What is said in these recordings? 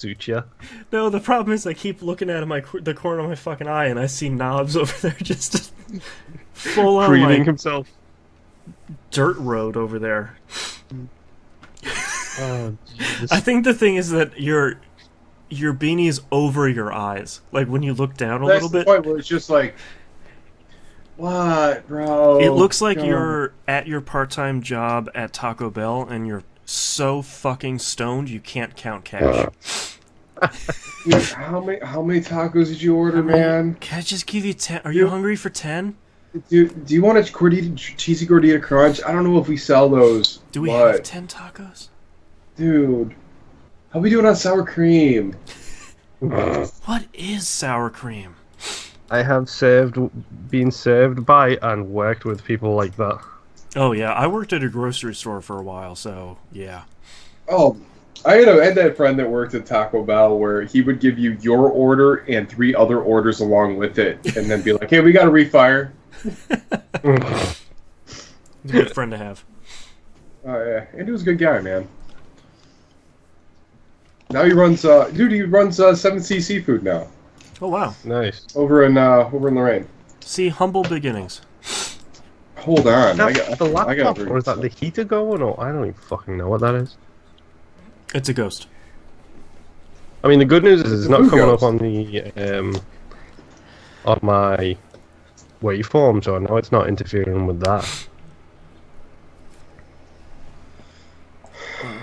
suit you. No, the problem is I keep looking at the corner of my fucking eye, and I see Knobs over there just full on Preening like himself. dirt road over there. Oh, Jesus. I think the thing is that your beanie is over your eyes. Like when you look down a That's little the bit, point where it's just like, what, bro? it looks like God. you're at your part-time job at Taco Bell, and you're so fucking stoned you can't count cash. Dude, how many tacos did you order, man? Can I just give you 10? Are you hungry for 10? Dude, do you want a cheesy gordita crunch? I don't know if we sell those. Do we have 10 tacos? Dude, how we doing on sour cream? What is sour cream? I have been served by and worked with people like that. Oh yeah, I worked at a grocery store for a while, so yeah. Oh, I had that friend that worked at Taco Bell where he would give you your order and 3 other orders along with it, and then be like, "Hey, we got to refire." He's a good friend to have. Oh yeah, and he was a good guy, man. Now he runs 7C Seafood now Oh wow. Nice. over in Lorraine. See, humble beginnings. Hold on, Now, I got the laptop, drink or is that the some. heater going? Or I don't even fucking know what that is. It's a ghost. I mean, the good news is It's it's a not blue coming ghost. up on my waveform, so I know it's not interfering with that.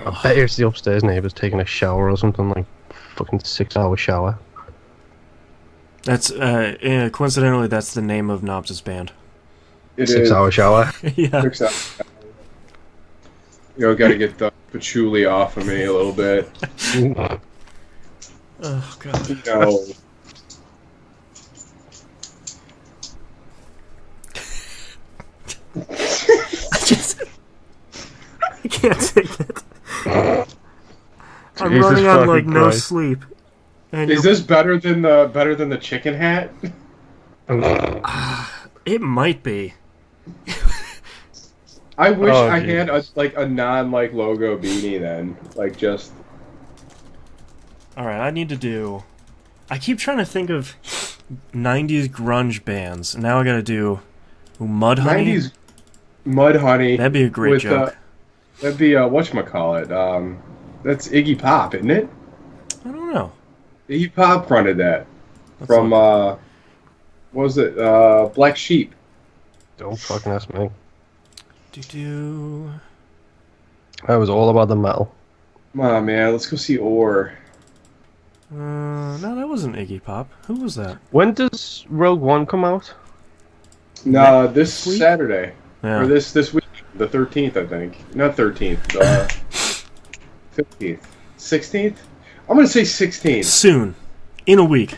I bet it's the upstairs neighbours taking a shower or something, like fucking 6-hour shower. That's coincidentally that's the name of Knobs' band. It 6-hour shower. Yeah. 6 hours. Got to get the patchouli off of me a little bit. Oh god. You know, I can't take it. I'm Jesus running on fucking like no Christ. sleep. And is this better than the chicken hat? it might be. I wish Oh, I had Jesus. a non logo beanie then, just. All right, I need to do. I keep trying to think of 90s grunge bands. Now I got to do Mudhoney. 90s Mudhoney. That'd be a great with, joke. That'd be whatchamacallit. That's Iggy Pop, isn't it? I don't know. Iggy Pop fronted that Let's from look. what was it? Black Sheep. Don't fucking ask me. Do. I was all about the metal. Come on, man. Let's go see Orr. No, that wasn't Iggy Pop. Who was that? When does Rogue One come out? No, this week? Saturday Yeah. or this week, the 13th, I think. Not 13th. 15th, 16th. I'm gonna say 16th. Soon, in a week.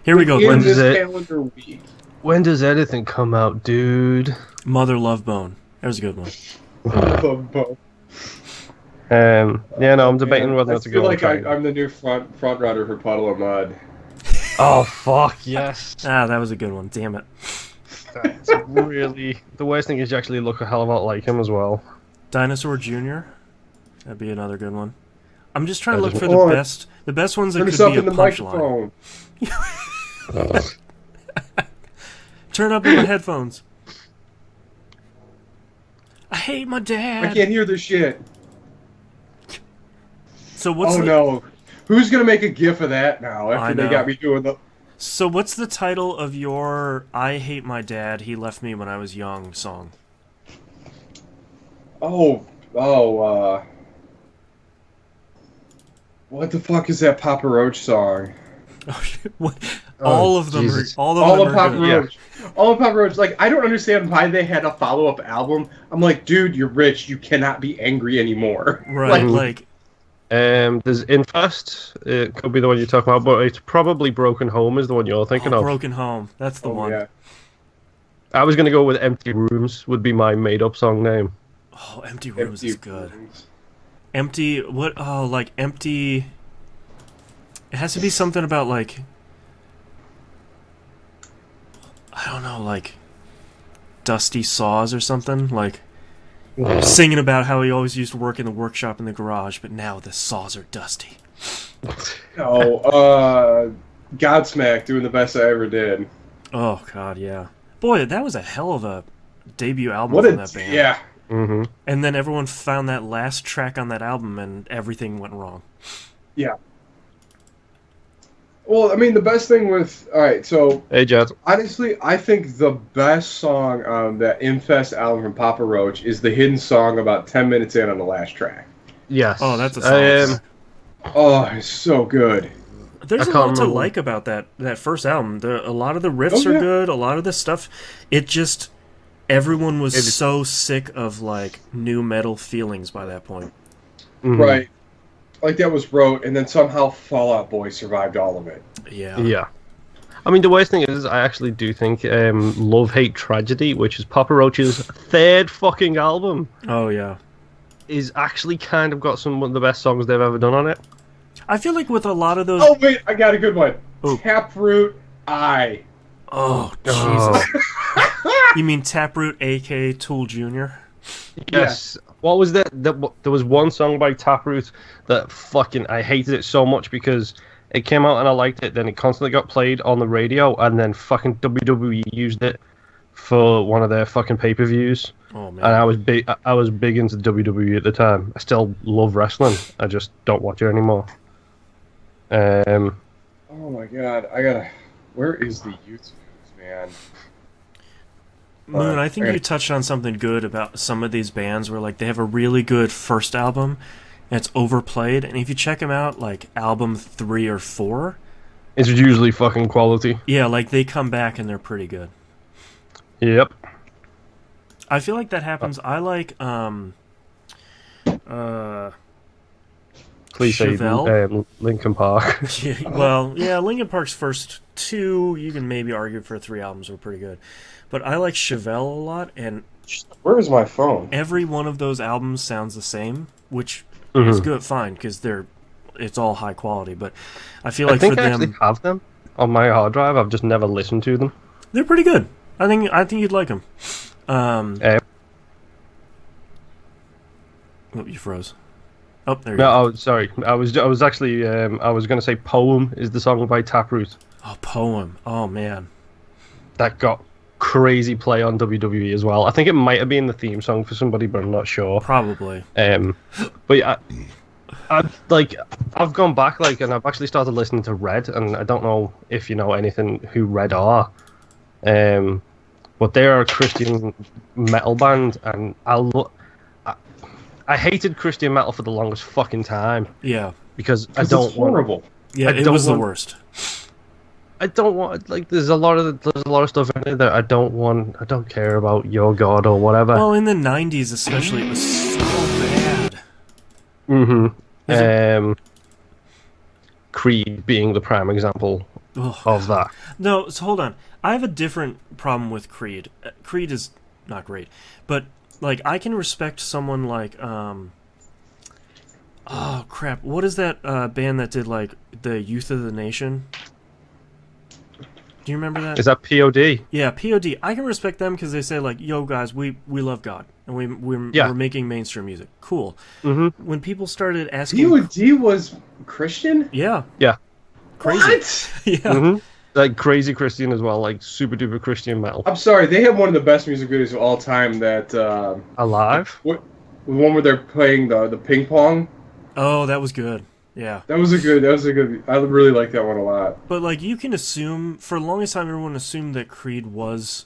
Here we go. In When this does it- calendar week. When does anything come out, dude? Mother Love Bone. That was a good one. Yeah, no, I'm debating whether or I not to feel go. like and try I'm the new front runner for Puddle of Mud. Oh fuck yes! Ah, that was a good one. Damn it. That's really the worst thing is you actually look a hell of a lot like him as well. Dinosaur Jr. That'd be another good one. I'm just trying to That look for doesn't- the best. The best ones that Turn could yourself be a in the punchline. microphone. Turn up in my headphones. I hate my I dad. can't hear this shit. So what's Oh the, no. Who's gonna make a gif of that now I after they know. got me doing the So what's the title of your "I hate my dad, he left me when I was young" song? What the fuck is that Papa Roach song? Oh, shit, what? Oh, all of them Jesus. are. All of All them of are Papa good. Roach. All of Papa Roach. Like, I don't understand why they had a follow-up album. I'm like, dude, you're rich. You cannot be angry anymore. Right, Like, There's Infest. It could be the one you're talking about, but it's probably Broken Home is the one you're thinking of. Broken Home. That's the one. yeah. I was gonna go with Empty Rooms. Would be my made-up song name. Oh, Empty Rooms is Empty good. Rooms. Empty. What? Oh, like empty. It has to be something about like. I don't know, like. Dusty Saws or something like. Singing about how he always used to work in the workshop in the garage, but now the saws are dusty. No, Godsmack doing the best I ever did. Oh God, yeah. Boy, that was a hell of a debut album What from a that band. yeah. Mm-hmm. And then everyone found that last track on that album, and everything went wrong. Yeah. Well, I mean, the best thing with so Hey, Jed. honestly, I think the best song on that Infest album from Papa Roach is the hidden song about 10 minutes in on the last track. Yes. Oh, that's a solid track. Oh, it's so good. There's I a can't lot to remember. like about that first album. A lot of the riffs Oh, are yeah. good. A lot of the stuff, it just everyone was It is- so sick of like new metal feelings by that point. Mhm. Right. Like that was wrote, and then somehow Fall Out Boy survived all of it. Yeah. Yeah. I mean, the worst thing is, I actually do think Love, Hate, Tragedy, which is Papa Roach's third fucking album, Oh yeah. is actually kind of got some of the best songs they've ever done on it. I feel like with a lot of those. Oh wait, I got a good one. Oh. Taproot I. Oh Jesus! You mean Taproot, aka Tool Jr.? Yes. What was that? There was one song by Taproot that fucking I hated it so much because it came out and I liked it. Then it constantly got played on the radio, and then fucking WWE used it for one of their fucking pay-per-views. Oh man. And I was big. I was big into WWE at the time. I still love wrestling. I just don't watch it anymore. Oh my god, I gotta. Where is the YouTube news, man? Moon, I think Okay. you touched on something good about some of these bands where like they have a really good first album and it's overplayed, and if you check them out like album 3 or 4, It's usually fucking quality. yeah, like they come back and they're pretty good. Yep. I feel like that happens. I like Please say Chevelle? Linkin Park. yeah, well, yeah, Linkin Park's first 2, you can maybe argue for 3 albums were pretty good. But I like Chevelle a lot, and Where is my phone? every one of those albums sounds the same, which is good, fine, because it's all high quality. But I feel like I think for I them, actually have them on my hard drive. I've just never listened to them. they're pretty good. I think you'd like them. Oh, you froze. Oh, there you No, go. oh, sorry. I was actually I was gonna say Poem is the song by Taproot Oh, Poem. Oh man. that got crazy play on WWE as well. I think it might have been the theme song for somebody, but I'm not sure. Probably. But yeah, I've gone back and I've actually started listening to Red, and I don't know if you know anything who Red are, but they are a Christian metal band, and I hated Christian metal for the longest fucking time Yeah. because I It's don't want. horrible. Yeah, I it don't was the want- worst. I don't want there's a lot of stuff in it that I don't want. I don't care about your God or whatever. Well, in the 90s especially, it was so bad. Mm-hmm. Creed being the prime example Ugh. of that. No, so hold on. I have a different problem with Creed. Creed is not great, but like I can respect someone like oh crap, what is that band that did like the Youth of the Nation? Do you remember that? Is that POD? Yeah, POD. I can respect them because they say like, "Yo, guys, we love God and we're making mainstream music." Cool. Mm-hmm. When people started asking, DOD was Christian? yeah, Yeah. crazy, What? yeah. Mm-hmm. Like crazy Christian as well, like super duper Christian metal. I'm sorry, they have one of the best music videos of all time. That Alive? the one where they're playing the ping pong. Oh, that was good. Yeah. That was a good. I really like that one a lot. But like you can assume for the longest time everyone assumed that Creed was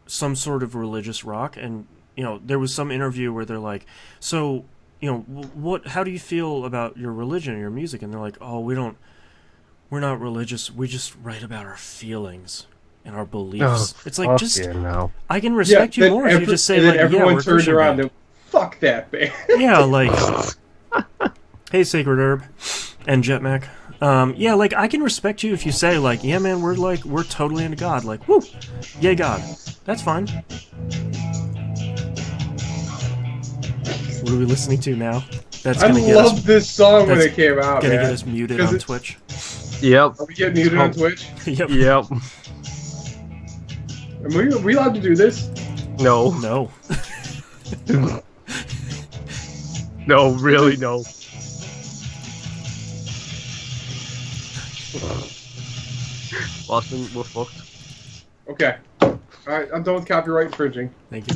some sort of religious rock, and you know there was some interview where they're like, so you know how do you feel about your religion and your music? And they're like, oh, we're not religious, we just write about our feelings and our beliefs. It's like just no. I can respect you then more if you just say and then like, yeah, everyone we're a turned Christian around band. and fuck that band. Yeah, like hey Sacred Herb and Jetmac. Yeah, like I can respect you if you say like, yeah man, we're totally into God. Like, woo, yay God. That's fine. What are we listening to now? That's I gonna get loved us this song when that's it came out. gonna man. get us muted 'Cause on it's- Twitch. Yep. Are we getting muted on Twitch? Yep. Yep. Are we allowed to do this? No. No. No, really no. Boston, we're fucked. Okay. Alright, I'm done with copyright infringing. Thank you.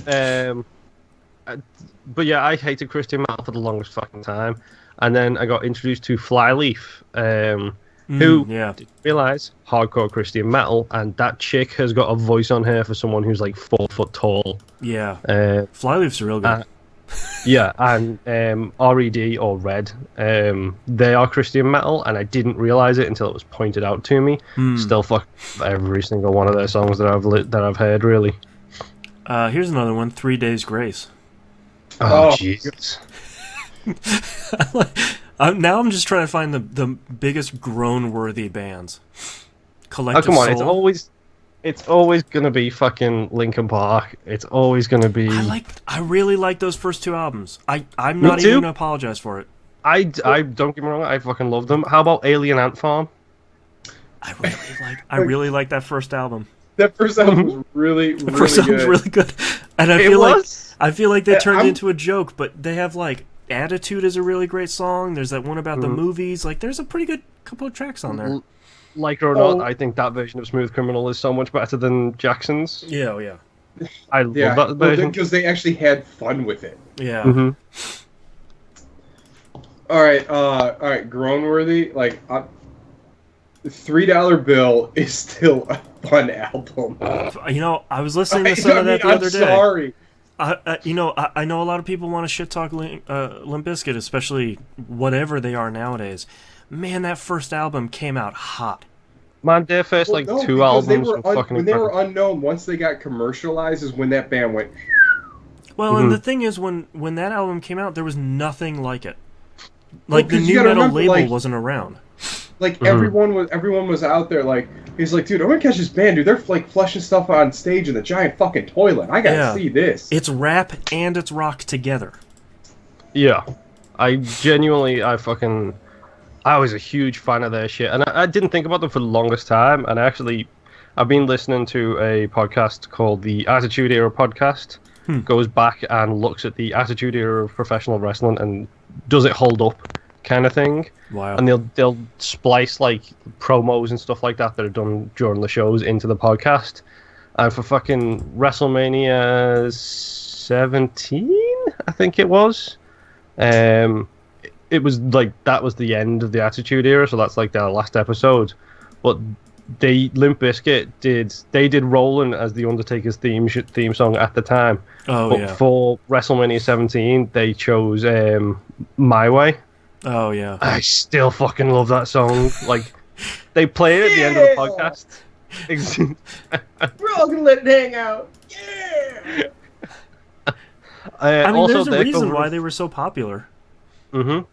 But yeah, I hated Christian metal for the longest fucking time, and then I got introduced to Flyleaf, who didn't realize hardcore Christian metal, and that chick has got a voice on her for someone who's like 4 foot tall. Yeah. Flyleaf's real good. Yeah, and RED or Red, they are Christian metal, and I didn't realize it until it was pointed out to me. Still fuck every single one of their songs that I've heard, really. Here's another one, 3 Days Grace. Oh, Jesus. Now I'm just trying to find the biggest groan-worthy bands. Collective Come on, Soul. it's always gonna be fucking Linkin Park. It's always gonna be. I really like those first 2 albums. I'm not even gonna apologize for it. I don't get me wrong. I fucking love them. How about Alien Ant Farm? I really like that first album. That first album was really good. The first album's really good, and I feel like they turned into a joke. But they have like Attitude is a really great song. There's that one about the movies. Like there's a pretty good couple of tracks on there. Like it or not, I think that version of Smooth Criminal is so much better than Jackson's. Yeah. I love that version because they actually had fun with it. Yeah. All right, Groanworthy. Like, the $3 Bill is still a fun album. I was listening to some of that the other day. I'm sorry. I know a lot of people want to shit talk Limp Bizkit, especially whatever they are nowadays. Man, that first album came out hot. Man, their first 2 albums were fucking when they were unknown. Once they got commercialized, is when that band went. Well, and the thing is, when that album came out, there was nothing like it. Like the new metal label wasn't around. Like everyone was out there. Like he's like, dude, I'm gonna catch this band, dude. They're like flushing stuff on stage in the giant fucking toilet. I gotta see this. It's rap and it's rock together. Yeah, I was a huge fan of their shit, and I didn't think about them for the longest time. And I've been listening to a podcast called the Attitude Era Podcast. Goes back and looks at the Attitude Era of professional wrestling and does it hold up, kind of thing. Wow. And they'll splice like promos and stuff like that are done during the shows into the podcast. And for fucking WrestleMania 17, I think it was. It was like that was the end of the Attitude Era, so that's like their last episode. But Limp Bizkit did Rollin' as the Undertaker's theme song at the time. But for WrestleMania 17, they chose My Way. Oh yeah. I still fucking love that song. Like they play it at the end of the podcast. We're all gonna let it hang out. Yeah. I mean, there's a reason why they were so popular.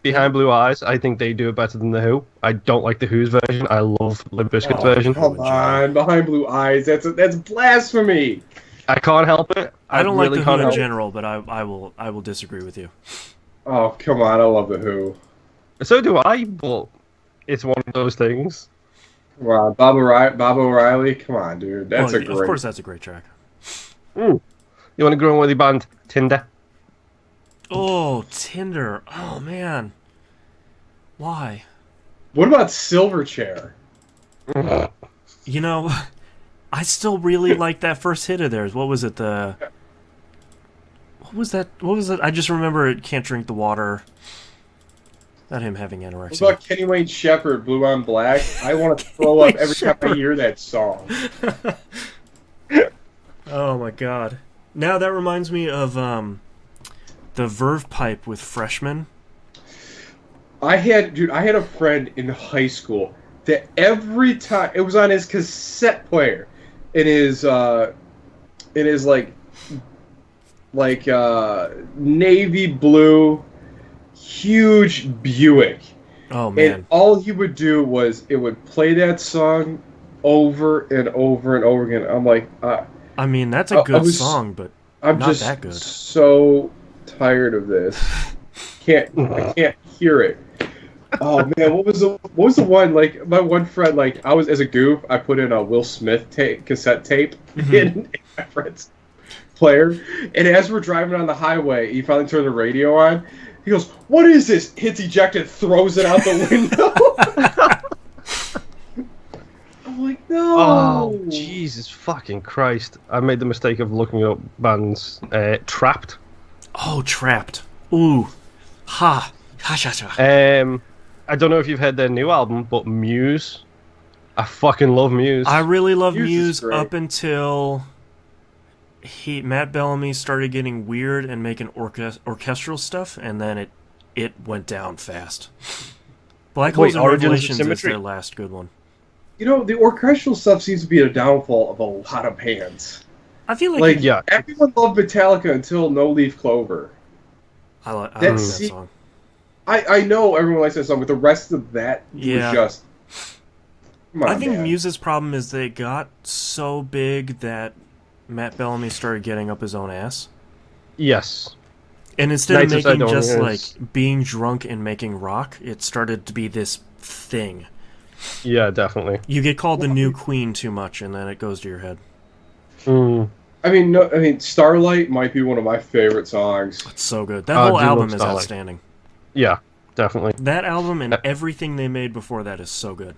Behind Blue Eyes, I think they do it better than The Who. I don't like The Who's version. I love Limp Bizkit's version. Come on, Behind Blue Eyes. That's blasphemy. I can't help it. I don't really like The Who in general, but I will disagree with you. Oh, come on. I love The Who. So do I, but it's one of those things. Wow, Bob O'Reilly. Come on, dude. Of course, that's a great track. You want to grow with the band Tinder? Oh, Tinder. Oh, man. Why? What about Silverchair? I still really like that first hit of theirs. What was it? What was that? I just remember it, Can't Drink the Water. Not him having anorexia. What about Kenny Wayne Shepherd, Blue on Black? I want to throw up every time I hear that song. Oh, my God. Now that reminds me of... the Verve Pipe with Freshman. I had a friend in high school that every time it was on his cassette player, in his navy blue, huge Buick. Oh man! And all he would do was it would play that song over and over and over again. I'm like, I mean that's a good song, but I'm not just that good. So tired of this. I can't hear it. Oh man, what was the one, like my one friend, like I was as a goof, I put in a Will Smith cassette tape in my friend's player, and as we're driving on the highway, he finally turned the radio on. He goes, "What is this?" Hits eject and throws it out the window. fucking Christ. I made the mistake of looking up bands. Trapped. Oh, Trapped. Ooh. Ha. Ha sha sha. I don't know if you've heard their new album, but Muse. I fucking love Muse. I really love Muse great. up until Matt Bellamy started getting weird and making orchestral stuff, and then it went down fast. Black Holes and Origins of Revelations is Symmetry? their last good one. You know, the orchestral stuff seems to be a downfall of a lot of bands. I feel Like, yeah. everyone loved Metallica until No Leaf Clover. I love that That's- song. I know everyone likes that song, but the rest of that Yeah. was just... Come on, I think man. Muse's problem is they got so big that Matt Bellamy started getting up his own ass. Yes. And instead of Nights making Outside just Owners. like being drunk and making rock, it started to be this thing. Yeah, definitely. You get called the new queen too much, and then it goes to your head. Mm. I mean, Starlight might be one of my favorite songs. It's so good. That I whole do album love is Starlight. outstanding. Yeah, definitely. That album and everything they made before that is so good.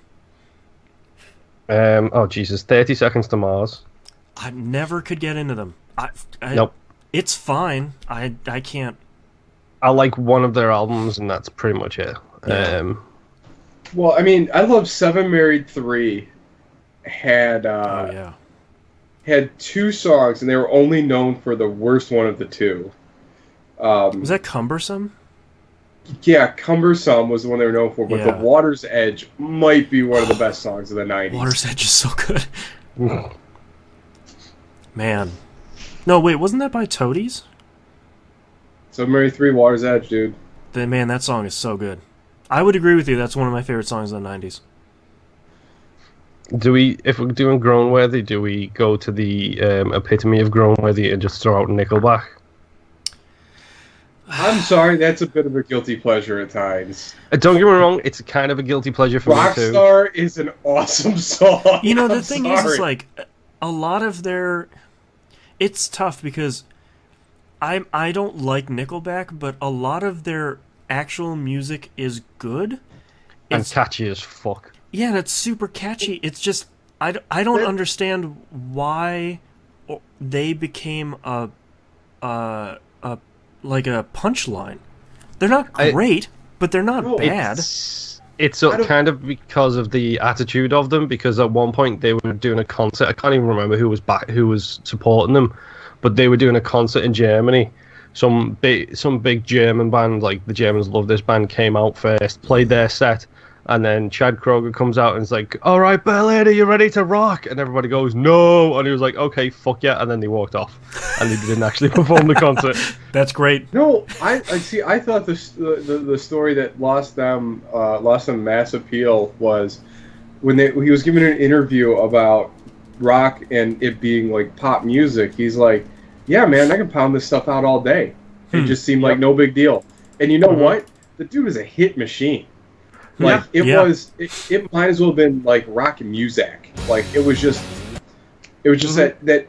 Oh, Jesus. 30 Seconds to Mars. I never could get into them. Nope. It's fine. I can't. I like one of their albums, and that's pretty much it. Yeah. Well, I mean, I love Seven Married 3 had Oh yeah. had two songs, and they were only known for the worst one of the two. Was that Cumbersome? Yeah, Cumbersome was the one they were known for, but Yeah. The Water's Edge might be one of the best songs of the 90s. Water's Edge is so good. Man. No, wait, wasn't that by Toadies? Seven Married 3, Water's Edge, dude. Man, that song is so good. I would agree with you. That's one of my favorite songs of the 90s. If we're doing Grown-worthy, do we go to the epitome of Grown-worthy and just throw out Nickelback? I'm sorry, that's a bit of a guilty pleasure at times. Don't get me wrong, it's kind of a guilty pleasure for me too. Rockstar is an awesome song. You know, the I'm thing is, sorry. like, a lot of their... It's tough because I don't like Nickelback, but a lot of their actual music is good. And catchy as fuck. Yeah, that's super catchy. It's just... I don't understand why they became a punchline. They're not great, but they're not bad. It's kind of because of the attitude of them. Because at one point they were doing a concert. I can't even remember who was supporting them, but they were doing a concert in Germany. Some big German band, like the Germans love this band, came out first, played their set, and then Chad Kroeger comes out and is like, "All right, Berlin, are you ready to rock?" And everybody goes, "No," and he was like, "Okay, fuck yeah," and then they walked off, and they didn't actually perform the concert. That's great. No, I see. I thought the story that lost them mass appeal was when he was giving an interview about rock and it being like pop music. He's like, "Yeah, man, I can pound this stuff out all day." It just seemed like no big deal. And you know what? The dude is a hit machine. Like it might as well have been like rock music. Like it was just that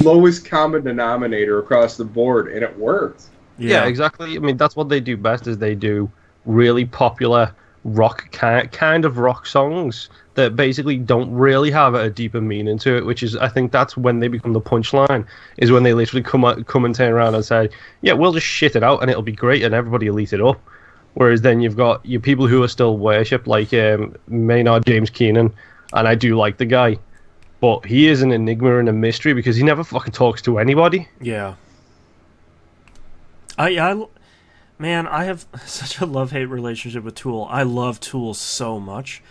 lowest common denominator across the board, and it worked. Yeah, exactly. I mean, that's what they do best, is they do really popular rock kind of rock songs that basically don't really have a deeper meaning to it, which is, I think that's when they become the punchline, is when they literally come and turn around and say, yeah, we'll just shit it out and it'll be great and everybody will eat it up. Whereas then you've got your people who are still worshipped, like Maynard James Keenan, and I do like the guy, but he is an enigma and a mystery because he never fucking talks to anybody. Yeah. Man, I have such a love-hate relationship with Tool. I love Tool so much.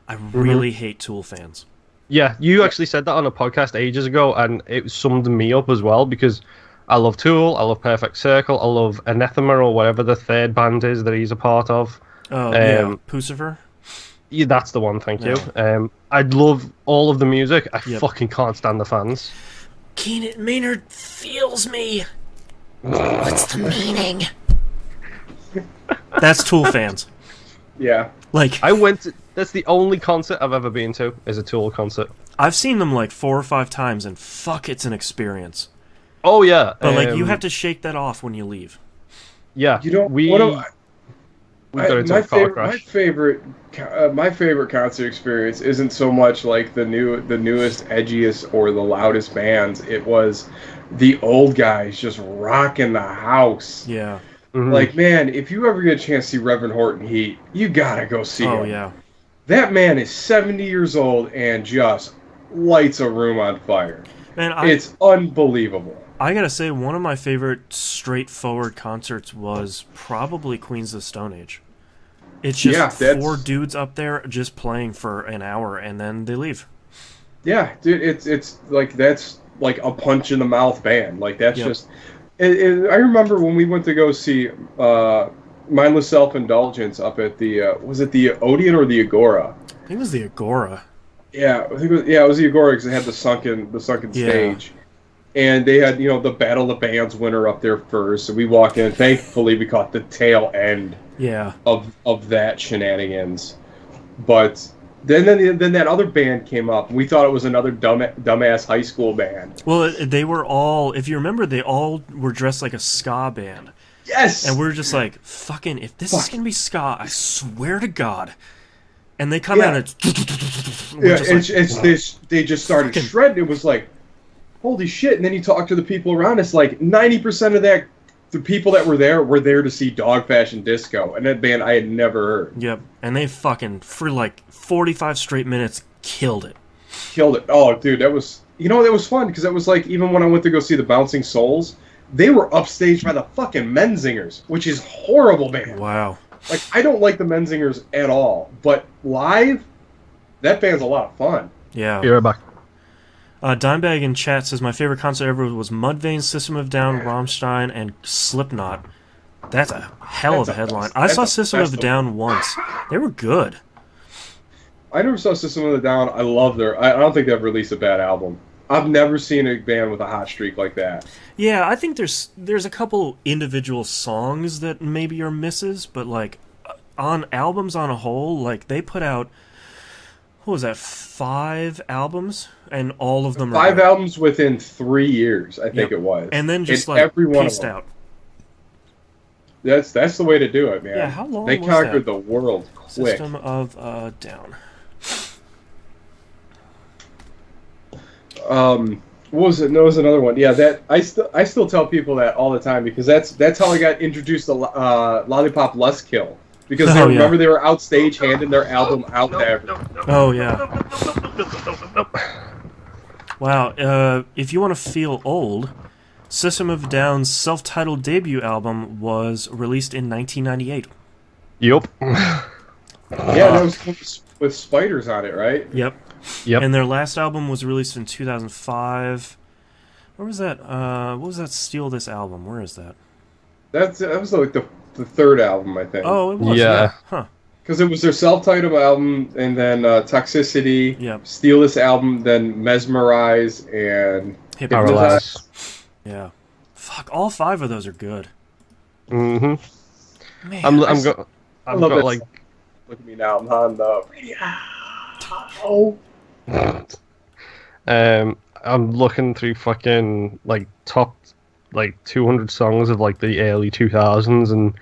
I really hate Tool fans. Yeah, you actually said that on a podcast ages ago, and it summed me up as well, because I love Tool, I love Perfect Circle, I love Anathema, or whatever the third band is that he's a part of. Oh, yeah. Pucifer? Yeah, that's the one, thank you. I love all of the music. I Yep. fucking can't stand the fans. Keenan Maynard feels me. What's the meaning? That's Tool fans. Yeah. Like, that's the only concert I've ever been to, is a Tool concert. I've seen them like 4 or 5 times, and fuck, it's an experience. Oh, yeah. But, like, you have to shake that off when you leave. Yeah. You know, My favorite concert experience isn't so much like the newest, edgiest, or the loudest bands. It was the old guys just rocking the house. Yeah. Mm-hmm. Like, man, if you ever get a chance to see Reverend Horton Heat, you gotta go see him. Oh yeah. That man is 70 years old and just lights a room on fire. Man, it's unbelievable. I gotta say, one of my favorite straightforward concerts was probably Queens of the Stone Age. It's just four dudes up there just playing for an hour and then they leave. Yeah, dude, it's like that's like a punch in the mouth band. Like that's just. I remember when we went to go see Mindless Self-Indulgence up at the was it the Odeon or the Agora? I think it was the Agora. Yeah, I think it was the Agora because they had the sunken stage. And they had, the Battle of the Bands winner up there first. So we walked in. Thankfully, we caught the tail end of that shenanigans. But then that other band came up. And we thought it was another dumbass high school band. Well, they were all, if you remember, they all were dressed like a ska band. Yes! And we were just like, fucking, if this is going to be ska, I swear to God. And they come out and they just started shredding. It was like, holy shit. And then you talk to the people around us, like 90% of the people that were there to see Dog Fashion Disco, and that band I had never heard. Yep. And they fucking, for like 45 straight minutes, killed it. Oh, dude, that was, that was fun, because that was like, even when I went to go see the Bouncing Souls, they were upstaged by the fucking Menzingers, which is horrible band. Wow. Like, I don't like the Menzingers at all, but live, that band's a lot of fun. Yeah. You're back. Dimebag in chat says, my favorite concert ever was Mudvayne, System of a Down, Rammstein, and Slipknot. That's a hell of a headline. I saw System of a Down once. They were good. I never saw System of a Down. I love I don't think they've released a bad album. I've never seen a band with a hot streak like that. Yeah, I think there's a couple individual songs that maybe are misses, but like on albums on a whole, like they put out, what was that, 5 albums, and all of them are 5 albums within 3 years, I think it was, and then just like pieced out. That's the way to do it, man. Yeah, how long they was conquered that? the world quick. System of a Down. What was it? No, it was another one. Yeah, that I still tell people that all the time, because that's how I got introduced to Lollipop Lustkill. Because remember they were outstage handing their album out to everyone. Oh yeah. Wow. If you want to feel old, System of a Down's self-titled debut album was released in 1998. Yup. Yeah, that was with spiders on it, right? Yep. And their last album was released in 2005. Where was that? What was that Steal This album? Where is that? That was like the third album, I think. Oh, it was. Yeah. Huh. Because it was their self-titled album, and then Toxicity, Steal This album, then Mesmerize, and Hypnotize. Yeah. Fuck, all 5 of those are good. Mm-hmm. Man, I love that like... Look at me now, I'm on the radio. I'm looking through fucking like top like 200 songs of like the early 2000s, and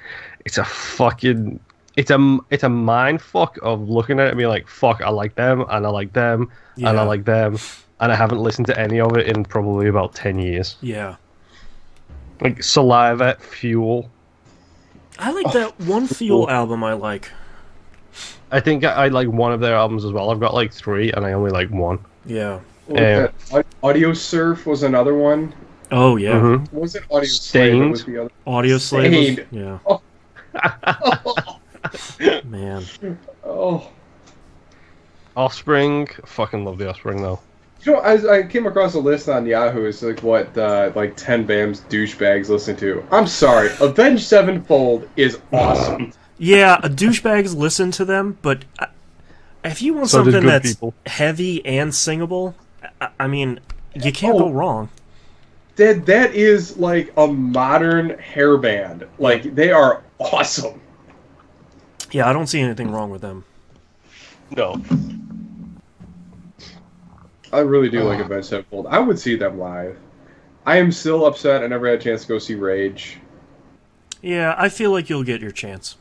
it's a fucking it's a mind fuck of looking at it and being like, fuck, I like them and I like them and I like them, and I haven't listened to any of it in probably about 10 years. Yeah. Like Saliva, Fuel. I like that one Fuel album. I like. I think I like one of their albums as well. I've got like 3 and I only like 1. Yeah. Audio Surf was another one. Oh yeah. Mm-hmm. Was it Audio Stained? Was the other... Audio Slave. Was... Yeah. Oh. Man. Oh. Offspring. Fucking love the Offspring though. I came across a list on Yahoo. It's like what, like 10 bands douchebags listen to. I'm sorry, Avenged Sevenfold is awesome. Yeah, douchebags listen to them, but if you want something that's heavy and singable, I mean, you can't go wrong. That is like a modern hair band. Like, they are awesome. Yeah, I don't see anything wrong with them. No. I really do like Avenged Sevenfold. I would see them live. I am still upset I never had a chance to go see Rage. Yeah, I feel like you'll get your chance.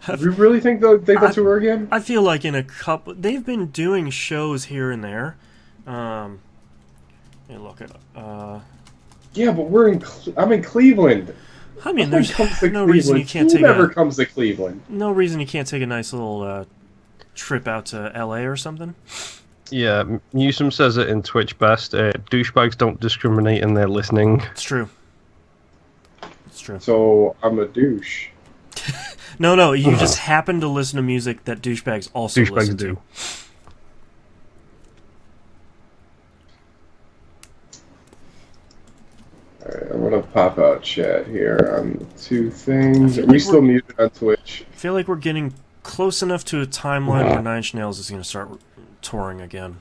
You really think they go tour again? I feel like in a couple, they've been doing shows here and there. Let me look it up. Yeah, but I'm in Cleveland. I mean, there's no reason you can't Whoever comes to Cleveland. No reason you can't take a nice little trip out to LA or something. Yeah, Newsom says it in Twitch best. Douchebags don't discriminate in their listening. It's true. It's true. So I'm a douche. No, you just happen to listen to music that douchebags also listen to. Alright, I'm gonna pop out chat here on 2 things. Are we still muted on Twitch? I feel like we're getting close enough to a timeline where Nine Inch Nails is going to start touring again.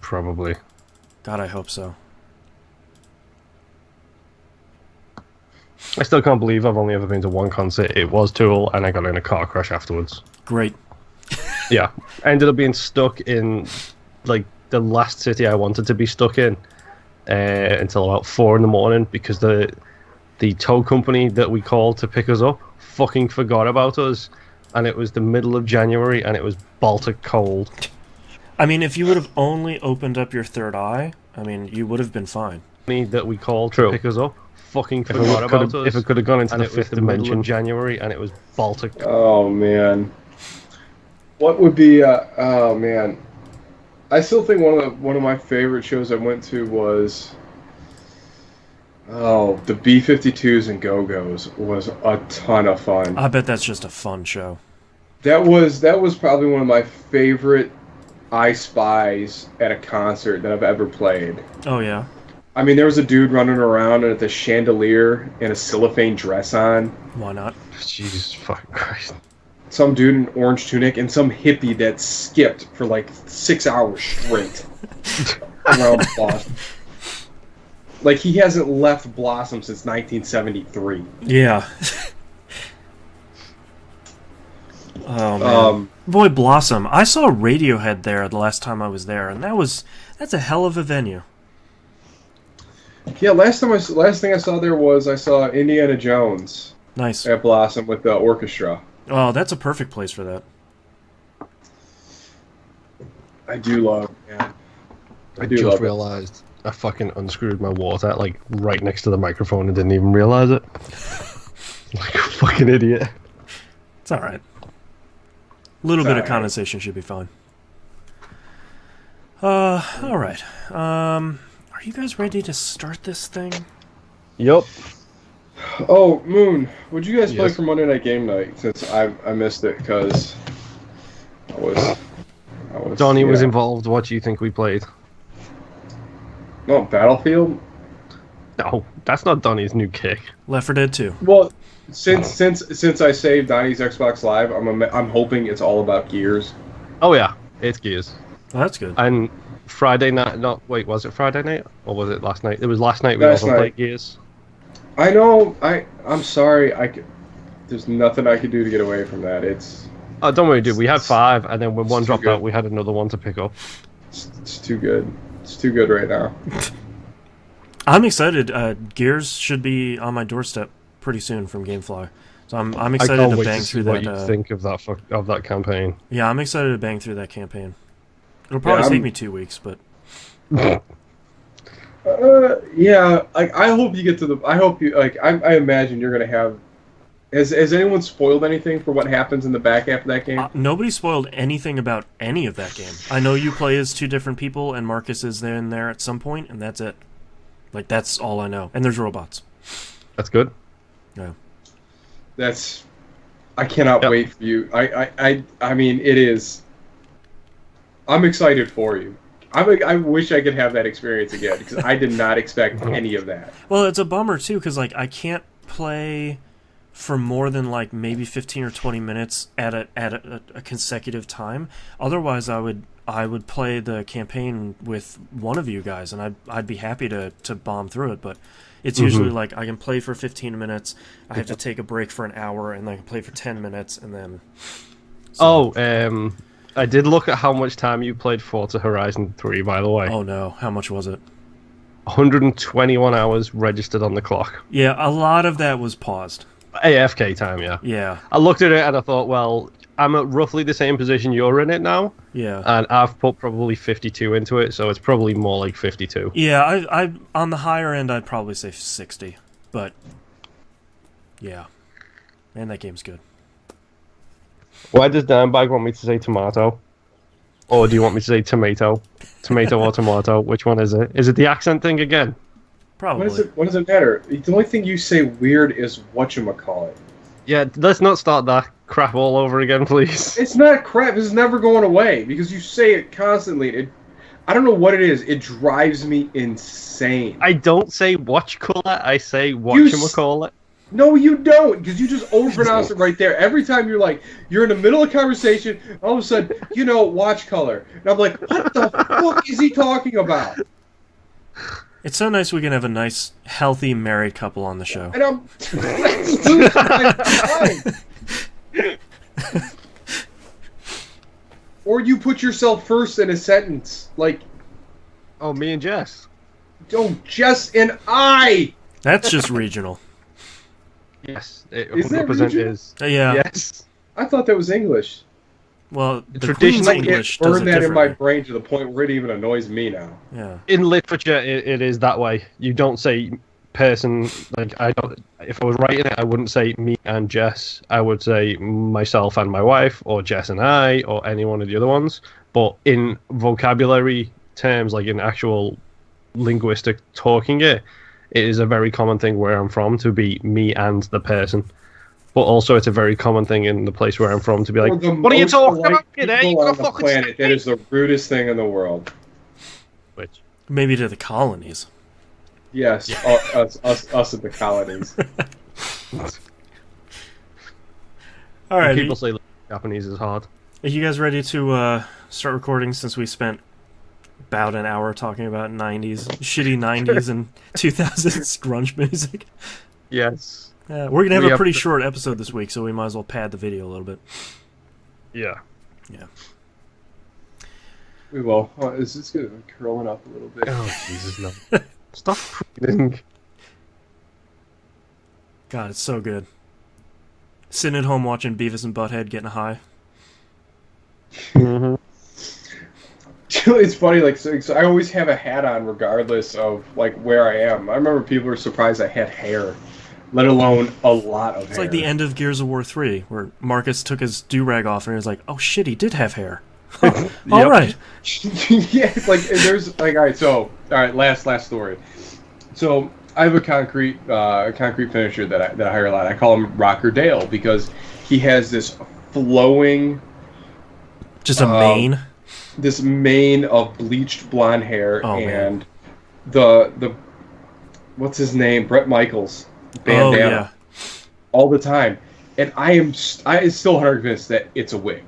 Probably. God, I hope so. I still can't believe I've only ever been to one concert. It was Tool, and I got in a car crash afterwards. Great. Yeah. I ended up being stuck in, like, the last city I wanted to be stuck in until about 4 in the morning because the tow company that we called to pick us up fucking forgot about us, and it was the middle of January, and it was Baltic cold. I mean, if you would have only opened up your third eye, I mean, you would have been fine. That we called to pick us up fucking forgot about us. If it could have gone into the 5th dimension, January, and it was Baltic. Oh man, what would be? Oh man, I still think one of my favorite shows I went to was the B-52s and Go-Go's was a ton of fun. I bet that's just a fun show. That was probably one of my favorite I Spies at a concert that I've ever played. Oh yeah. I mean, there was a dude running around at the chandelier in a cellophane dress on. Why not? Jesus fucking Christ. Some dude in an orange tunic and some hippie that skipped for like 6 hours straight around Blossom. Like, he hasn't left Blossom since 1973. Yeah. Oh man. Boy, Blossom. I saw Radiohead there the last time I was there, and that's a hell of a venue. Yeah, last thing I saw there was I saw Indiana Jones. Nice. At Blossom with the orchestra. Oh, that's a perfect place for that. I do love, yeah. I just realized I fucking unscrewed my water like right next to the microphone and didn't even realize it. Like a fucking idiot. It's alright. A little bit of condensation should be fine. Alright. Are you guys ready to start this thing? Yup. Oh, Moon, would you guys play for Monday Night Game Night? Since I missed it because I was Donnie was involved. What do you think we played? No, Battlefield? No, that's not Donnie's new kick. Left 4 Dead 2. Well, since I saved Donnie's Xbox Live, I'm hoping it's all about Gears. Oh yeah, it's Gears. Oh, that's good. And Friday night, was it Friday night or was it last night? It was last night. We also played Gears. I know. I'm sorry. There's nothing I could do to get away from that. Oh, don't worry, dude. We had 5, and then when one dropped out, we had another one to pick up. It's too good. It's too good right now. I'm excited. Gears should be on my doorstep pretty soon from GameFly. So I'm excited to bang through that. What you think of that campaign? Yeah, I'm excited to bang through that campaign. It'll probably take me 2 weeks, but. Yeah. I hope you get to the. I hope you like. I imagine you're gonna have. Has anyone spoiled anything for what happens in the back half of that game? Nobody spoiled anything about any of that game. I know you play as 2 different people, and Marcus is in there at some point, and that's it. Like, that's all I know. And there's robots. That's good. Yeah. I cannot wait for you. I mean, it is. I'm excited for you. I wish I could have that experience again, because I did not expect any of that. Well, it's a bummer, too, because, like, I can't play for more than, like, maybe 15 or 20 minutes at a consecutive time. Otherwise, I would play the campaign with one of you guys, and I'd be happy to bomb through it, but it's usually like I can play for 15 minutes, I have to take a break for an hour, and then I can play for 10 minutes, and then... So. I did look at how much time you played Forza Horizon 3, by the way. Oh no, how much was it? 121 hours registered on the clock. Yeah, a lot of that was paused. AFK time, yeah. Yeah. I looked at it and I thought, well, I'm at roughly the same position you're in it now. Yeah. And I've put probably 52 into it, so it's probably more like 52. Yeah, I on the higher end, I'd probably say 60. But, yeah. Man, that game's good. Why does Dimebag want me to say tomato? Or do you want me to say tomato? Tomato or tomato? Which one is it? Is it the accent thing again? Probably. What does it matter? The only thing you say weird is whatchamacallit. Yeah, let's not start that crap all over again, please. It's not crap. This is never going away because you say it constantly. I don't know what it is. It drives me insane. I don't say whatchcallit, I say whatchamacallit. No, you don't, because you just overpronounce it right there. Every time you're in the middle of a conversation, all of a sudden, watch color. And I'm like, what the fuck is he talking about? It's so nice we can have a nice, healthy married couple on the show. And I'm losing my mind. Or you put yourself first in a sentence, like, oh, me and Jess. Oh, Jess and I. That's just regional. Yes, it Is that 100% regional? is. Yeah. Yes. I thought that was English. Well, the Traditionally, Queen's English does it burned that in my differently. brain to the point where it even annoys me now. Yeah. In literature, it is that way. You don't say person, like, I don't. If I was writing it, I wouldn't say me and Jess. I would say myself and my wife, or Jess and I, or any one of the other ones. But in vocabulary terms, like in actual linguistic talking, it is a very common thing where I'm from to be me and the person. But also, it's a very common thing in the place where I'm from to be like, "What are you talking about? You On the planet, that is the rudest thing in the world." Which Maybe to the colonies. Yes, us at the colonies. All right. people say Japanese is hard. Are you guys ready to start recording since we spent about an hour talking about 90s, shitty 90s and 2000s grunge music? Yes. We're going to have a pretty short episode this week, so we might as well pad the video a little bit. Yeah. Yeah. We will. Is this good? Curling up a little bit. Oh, Jesus, no. Stop breathing. God, it's so good. Sitting at home watching Beavis and Butthead getting high. Mm-hmm. It's funny, like, so I always have a hat on regardless of, like, where I am. I remember people were surprised I had hair, let alone a lot of hair. It's like the end of Gears of War 3, where Marcus took his do-rag off and he was like, oh shit, he did have hair. All right. Yeah, like, there's, like, all right, last story. So, I have a concrete finisher that I hire a lot. I call him Rocker Dale because he has this flowing... Just a mane? This mane of bleached blonde hair and man. the what's his name? Bret Michaels bandana all the time. And I still 100% convinced that it's a wig.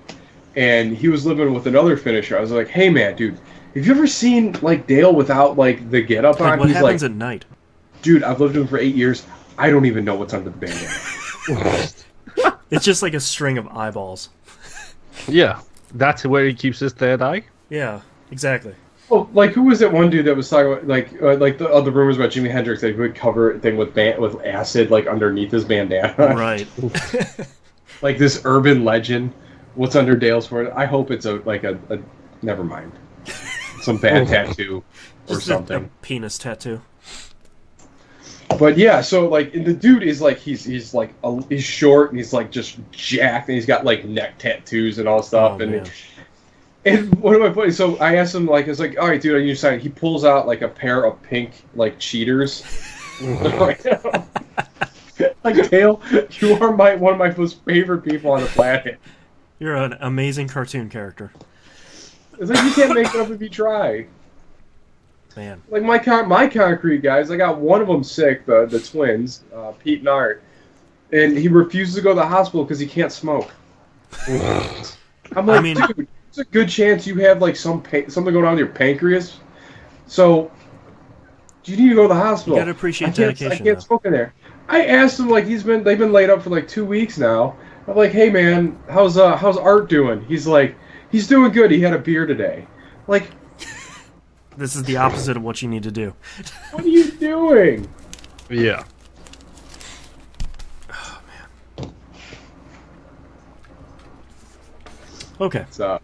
And he was living with another finisher. I was like, hey man, dude, have you ever seen like Dale without like the getup on? What He's happens like, at night? dude, I've lived with him for 8 years. I don't even know what's under the bandana. It's just like a string of eyeballs. Yeah. That's where he keeps his third eye? Yeah, exactly. Oh, like who was that one dude that was talking about like the rumors about Jimi Hendrix that he would cover a thing with acid like underneath his bandana? Right. Like this urban legend. What's under Dale's for it? I hope it's a never mind. Some bad tattoo or Just something. a penis tattoo. But yeah, so like the dude is like he's like he's short and he's like just jacked and he's got like neck tattoos and all stuff and what am I putting? So I asked him like I was like, all right, dude, I need to sign. He pulls out like a pair of pink like cheaters. Like Dale, you are one of my most favorite people on the planet. You're an amazing cartoon character. It's like you can't make it up if you try. Man. Like my concrete guys, I got one of them sick, the twins, Pete and Art, and he refuses to go to the hospital because he can't smoke. I'm like, dude, there's a good chance you have like something going on with your pancreas, so you need to go to the hospital. You gotta appreciate dedication. I can't smoke in there. I asked him like they've been laid up for like 2 weeks now. I'm like, hey man, how's Art doing? He's like, he's doing good. He had a beer today. Like. This is the opposite of what you need to do. What are you doing? Yeah. Oh, man. Okay. So,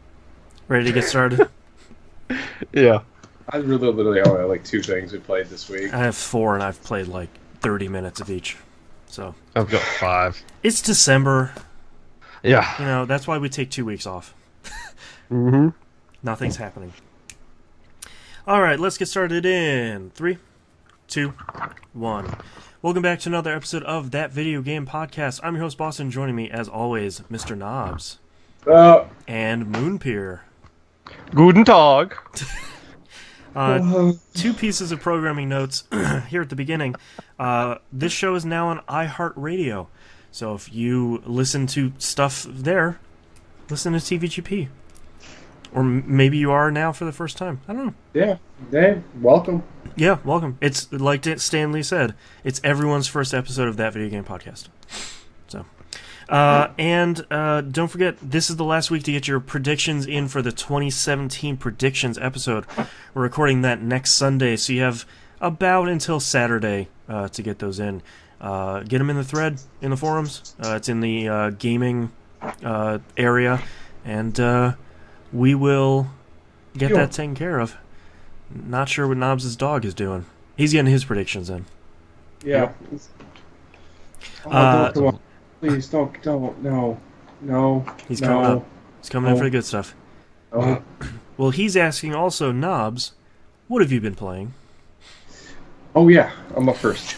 Ready to get started? Yeah. I really literally only have like 2 things we played this week. I have 4, and I've played like 30 minutes of each. So I've got 5. it's December. Yeah. You know, that's why we take 2 weeks off. Mm-hmm. Nothing's happening. All right, let's get started in 3, 2, 1. Welcome back to another episode of That Video Game Podcast. I'm your host, Boston. Joining me, as always, Mr. Knobs and Moonpier. Guten Tag. 2 pieces of programming notes here at the beginning. This show is now on iHeartRadio. So if you listen to stuff there, listen to TVGP. Or maybe you are now for the first time. I don't know. Yeah. Hey, welcome. Yeah, welcome. It's like Stanley said, it's everyone's first episode of That Video Game Podcast. So, and don't forget, this is the last week to get your predictions in for the 2017 predictions episode. We're recording that next Sunday, so you have about until Saturday to get those in. Get them in the thread, in the forums. It's in the gaming area, and we will get that taken care of. Not sure what Knobs' dog is doing. He's getting his predictions in. Yeah. Don't, come on. Please don't, no. He's coming up. He's coming in for the good stuff. Oh. Well, he's asking also, Knobs, what have you been playing? Oh yeah, I'm up first.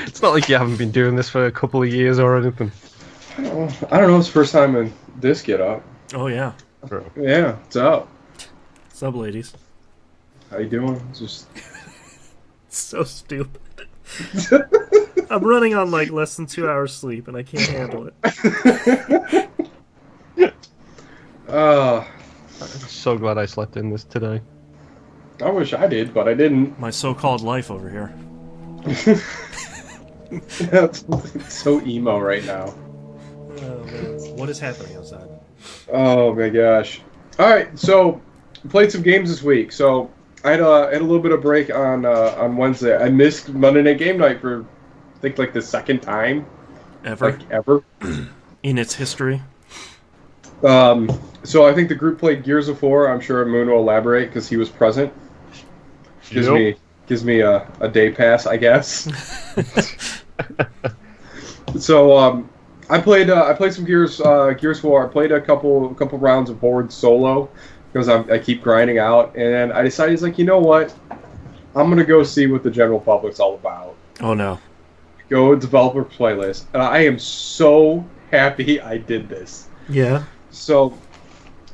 It's not like you haven't been doing this for a couple of years or anything. I don't know. It's the first time in this get up. Oh, yeah. Yeah, what's up? What's up, ladies? How you doing? Just So stupid. I'm running on like less than 2 hours sleep, and I can't handle it. I'm so glad I slept in this today. I wish I did, but I didn't. My so-called life over here. It's so emo right now. Oh, man. What is happening outside? Oh my gosh! All right, so played some games this week. So I had a little bit of break on Wednesday. I missed Monday Night Game Night for I think like the second time Ever? In its history? So I think the group played Gears of War. I'm sure Moon will elaborate because he was present. Gives me a day pass, I guess. So I played some Gears of War. I played a couple rounds of Horde solo because I keep grinding out, and I decided, it's like, you know what, I'm gonna go see what the general public's all about. Oh no! Go developer playlist, and I am so happy I did this. Yeah. So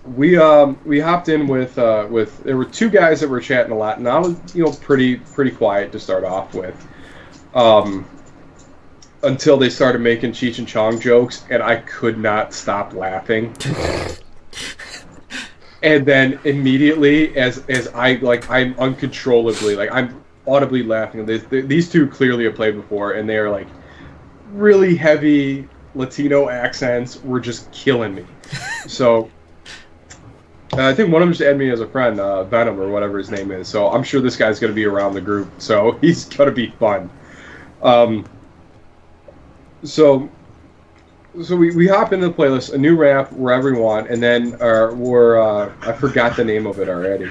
we hopped in with there were 2 guys that were chatting a lot, and I was pretty quiet to start off with. Until they started making Cheech and Chong jokes, and I could not stop laughing. And then immediately, as I'm uncontrollably, I'm audibly laughing. These 2 clearly have played before, and they are like really heavy Latino accents were just killing me. So I think one of them just added me as a friend, Venom or whatever his name is. So I'm sure this guy's going to be around the group, so he's going to be fun. So we hop into the playlist, a new rap, wherever we want, and then I forgot the name of it already,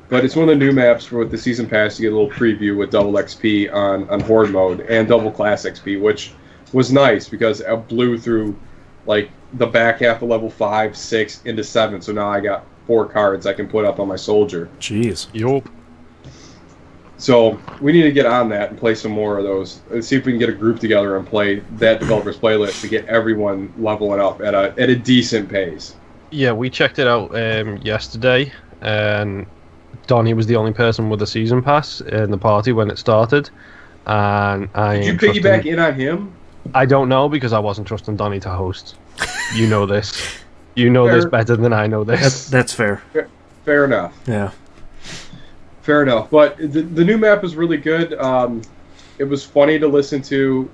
but it's one of the new maps with the season pass. You get a little preview with double XP on Horde mode and double class XP, which was nice because I blew through like the back half of level 5, 6 into 7. So now I got 4 cards I can put up on my soldier. Jeez. Yup. So we need to get on that and play some more of those. Let's see if we can get a group together and play that developer's playlist to get everyone leveling up at a decent pace. Yeah, we checked it out yesterday, and Donnie was the only person with a season pass in the party when it started. And Did you piggyback in on him? I don't know, because I wasn't trusting Donnie to host. You know this. You know this better than I know this. That's fair. Fair enough. Yeah. Fair enough. But the new map is really good. It was funny to listen to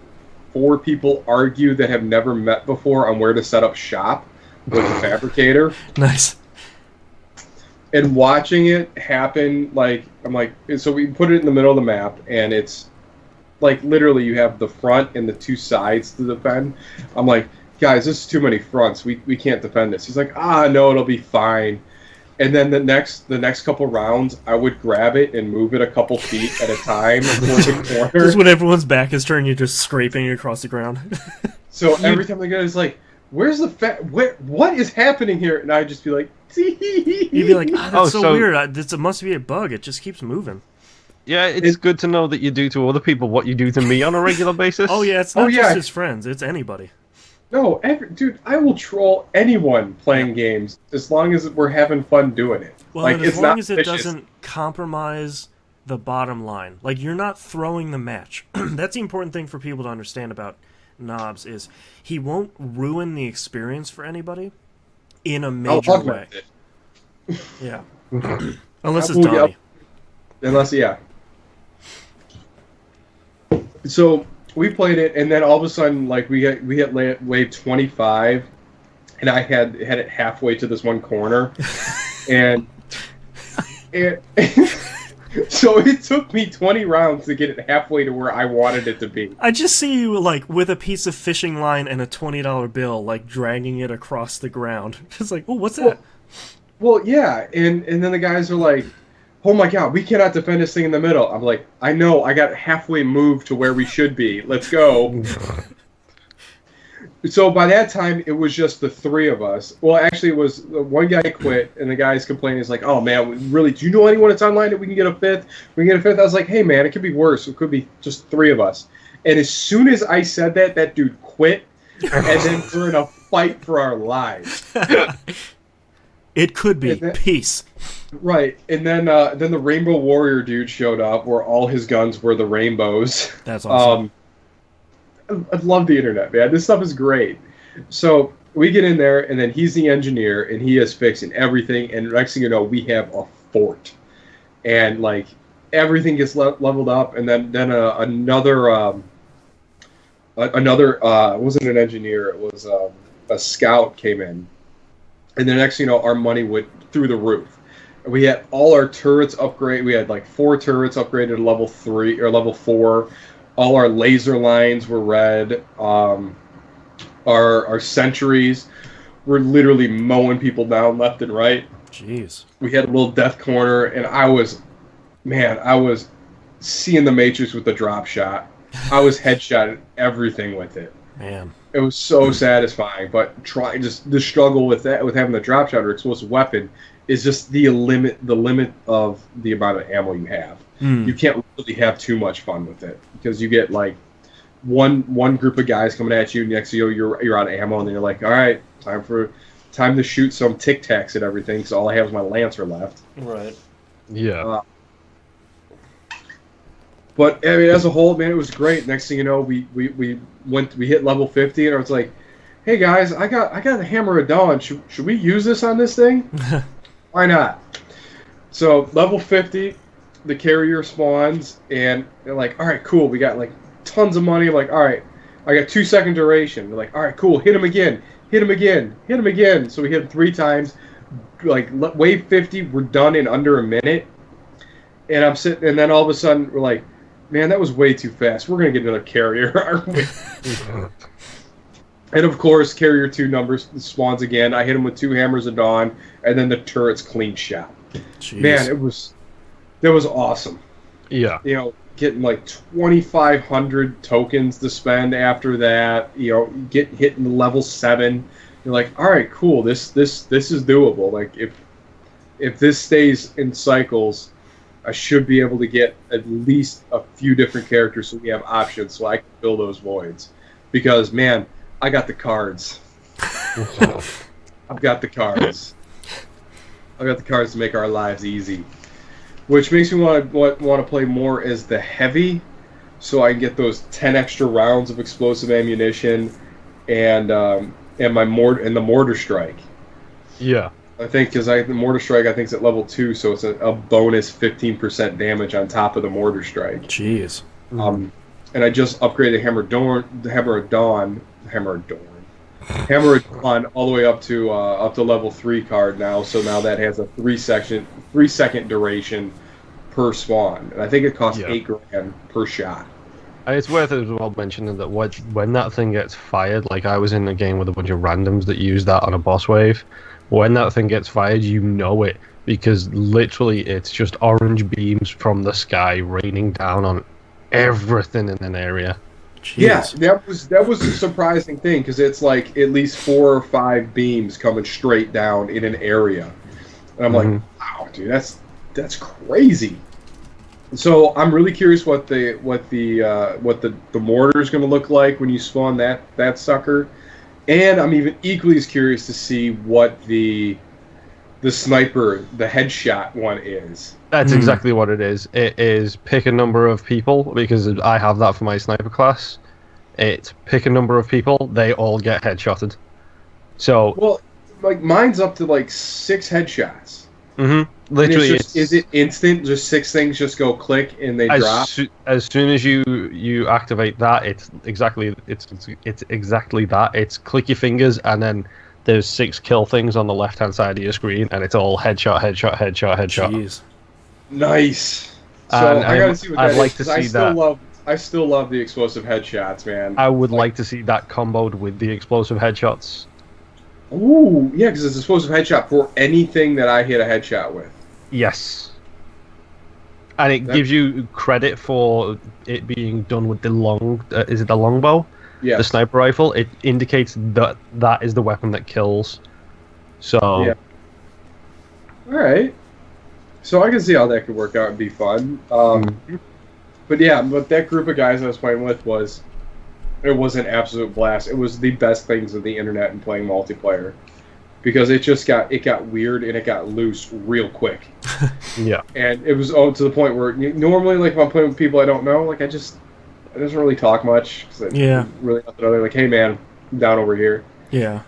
4 people argue that have never met before on where to set up shop with the fabricator. Nice. And watching it happen, so we put it in the middle of the map, and it's like literally you have the front and the 2 sides to defend. I'm like, guys, this is too many fronts. We can't defend this. He's like, no, it'll be fine. And then the next couple rounds, I would grab it and move it a couple feet at a time towards the corner. Just when everyone's back is turned, you're just scraping it across the ground. So every time the guy's like, "Where's the what is happening here?" And I'd just be like, You'd be like, that's so weird. It must be a bug. It just keeps moving. Yeah, it's good to know that you do to other people what you do to me on a regular basis. Oh yeah, it's not just his friends; it's anybody. No, dude, I will troll anyone playing games as long as we're having fun doing it. Well, like, as long as it doesn't compromise the bottom line. Like, you're not throwing the match. That's the important thing for people to understand about Knobs is he won't ruin the experience for anybody in a major way. Yeah. Unless it's Donnie. Yeah. So we played it, and then all of a sudden, like we hit wave 25, and I had it halfway to this one corner, and so it took me 20 rounds to get it halfway to where I wanted it to be. I just see you like with a piece of fishing line and a $20 bill, like dragging it across the ground. Just like, oh, what's that? Well, yeah, and then the guys are like, "Oh my god, we cannot defend this thing in the middle." I'm like, "I know, I got halfway moved to where we should be. Let's go." So by that time, it was just the three of us. Well, actually, it was one guy quit, and the guy's complaining. He's like, "Oh man, really? Do you know anyone that's online that we can get a fifth? We can get a fifth." I was like, "Hey man, it could be worse. It could be just three of us." And as soon as I said that, that dude quit, and then we're in a fight for our lives. It could be peace. Right, and then the Rainbow Warrior dude showed up, where all his guns were the rainbows. That's awesome. I love the internet, man. This stuff is great. So we get in there, and then he's the engineer, and he is fixing everything. And next thing you know, we have a fort, and like everything gets leveled up. And then another it wasn't an engineer, it was a scout came in, and the next thing you know, our money went through the roof. We had all our turrets upgraded. We had like 4 turrets upgraded to level 3 or level 4. All our laser lines were red. Our sentries were literally mowing people down left and right. Jeez. We had a little death corner, and I was seeing the Matrix with the drop shot. I was headshotting everything with it. Man. It was so satisfying, but the struggle with that, with having the drop shot or explosive weapon, is just the limit of the amount of ammo you have. You can't really have too much fun with it because you get like one group of guys coming at you, and next thing you know, you're out of ammo, and then you're like, all right, time to shoot some Tic Tacs at everything. So all I have is my Lancer left. Right. Yeah. But I mean, as a whole, man, it was great. Next thing you know, we hit level 50, and I was like, hey guys, I got the Hammer of Dawn. Should we use this on this thing? Why not? So level 50. The carrier spawns, and they're like, all right, cool, we got like tons of money. I'm like, all right, I got 2-second duration. They're like, all right, cool, hit him again. So we hit him 3 times. Like wave 50, we're done in under a minute. And I'm sitting, and then all of a sudden we're like, man, that was way too fast. We're gonna get another carrier, aren't we? And of course, carrier 2 numbers spawns again. I hit him with 2 Hammers of Dawn, and then the turret's clean shot. Jeez. Man, that was awesome. Yeah. You know, getting like 2,500 tokens to spend after that. You know, hitting level 7. You're like, all right, cool. This is doable. Like if this stays in cycles, I should be able to get at least a few different characters so we have options so I can fill those voids. Because man, I got the cards. I've got the cards. I've got the cards to make our lives easy. Which makes me want to play more as the heavy, so I can get those 10 extra rounds of explosive ammunition, and the mortar strike. Yeah, I think because the mortar strike I think is at level 2, so it's a bonus 15% damage on top of the mortar strike. Jeez. And I just upgraded Hammer of Dawn all the way up to level 3 card now. So now that has a 3-second duration per spawn, and I think it costs $8,000 per shot. It's worth it as well mentioning that when that thing gets fired, like I was in a game with a bunch of randoms that used that on a boss wave. When that thing gets fired, you know it because literally it's just orange beams from the sky raining down on everything in an area. Jeez. Yeah, that was a surprising thing because it's like at least 4 or 5 beams coming straight down in an area, and I'm like, wow, dude, that's crazy. So I'm really curious what the mortar is going to look like when you spawn that sucker, and I'm even equally as curious to see what the sniper, the headshot one is. That's exactly what it is. It is pick a number of people because I have that for my sniper class. It's pick a number of people. They all get headshotted. So well, like mine's up to like 6 headshots. Literally, is it instant? Just 6 things just go click and they drop. As soon as you activate that, it's exactly that. It's click your fingers and then there's 6 kill things on the left hand side of your screen, and it's all headshot. Jeez. Nice. So I gotta see what that I'd like is, to see that. I still love the explosive headshots, man. I would like to see that comboed with the explosive headshots. Ooh, yeah, because it's a explosive headshot for anything that I hit a headshot with. Yes. And it gives you credit for it being done with the is it the longbow? Yeah. The sniper rifle. It indicates that is the weapon that kills. So. Yeah. All right. So I can see how that could work out and be fun. But yeah, that group of guys I was playing with was an absolute blast. It was the best things of the internet in playing multiplayer. Because it got weird and it got loose real quick. Yeah. And it was to the point where normally, like, if I'm playing with people I don't know, like, I doesn't really talk much. Yeah. Really nothing other. Like, hey, man, I'm down over here. Yeah.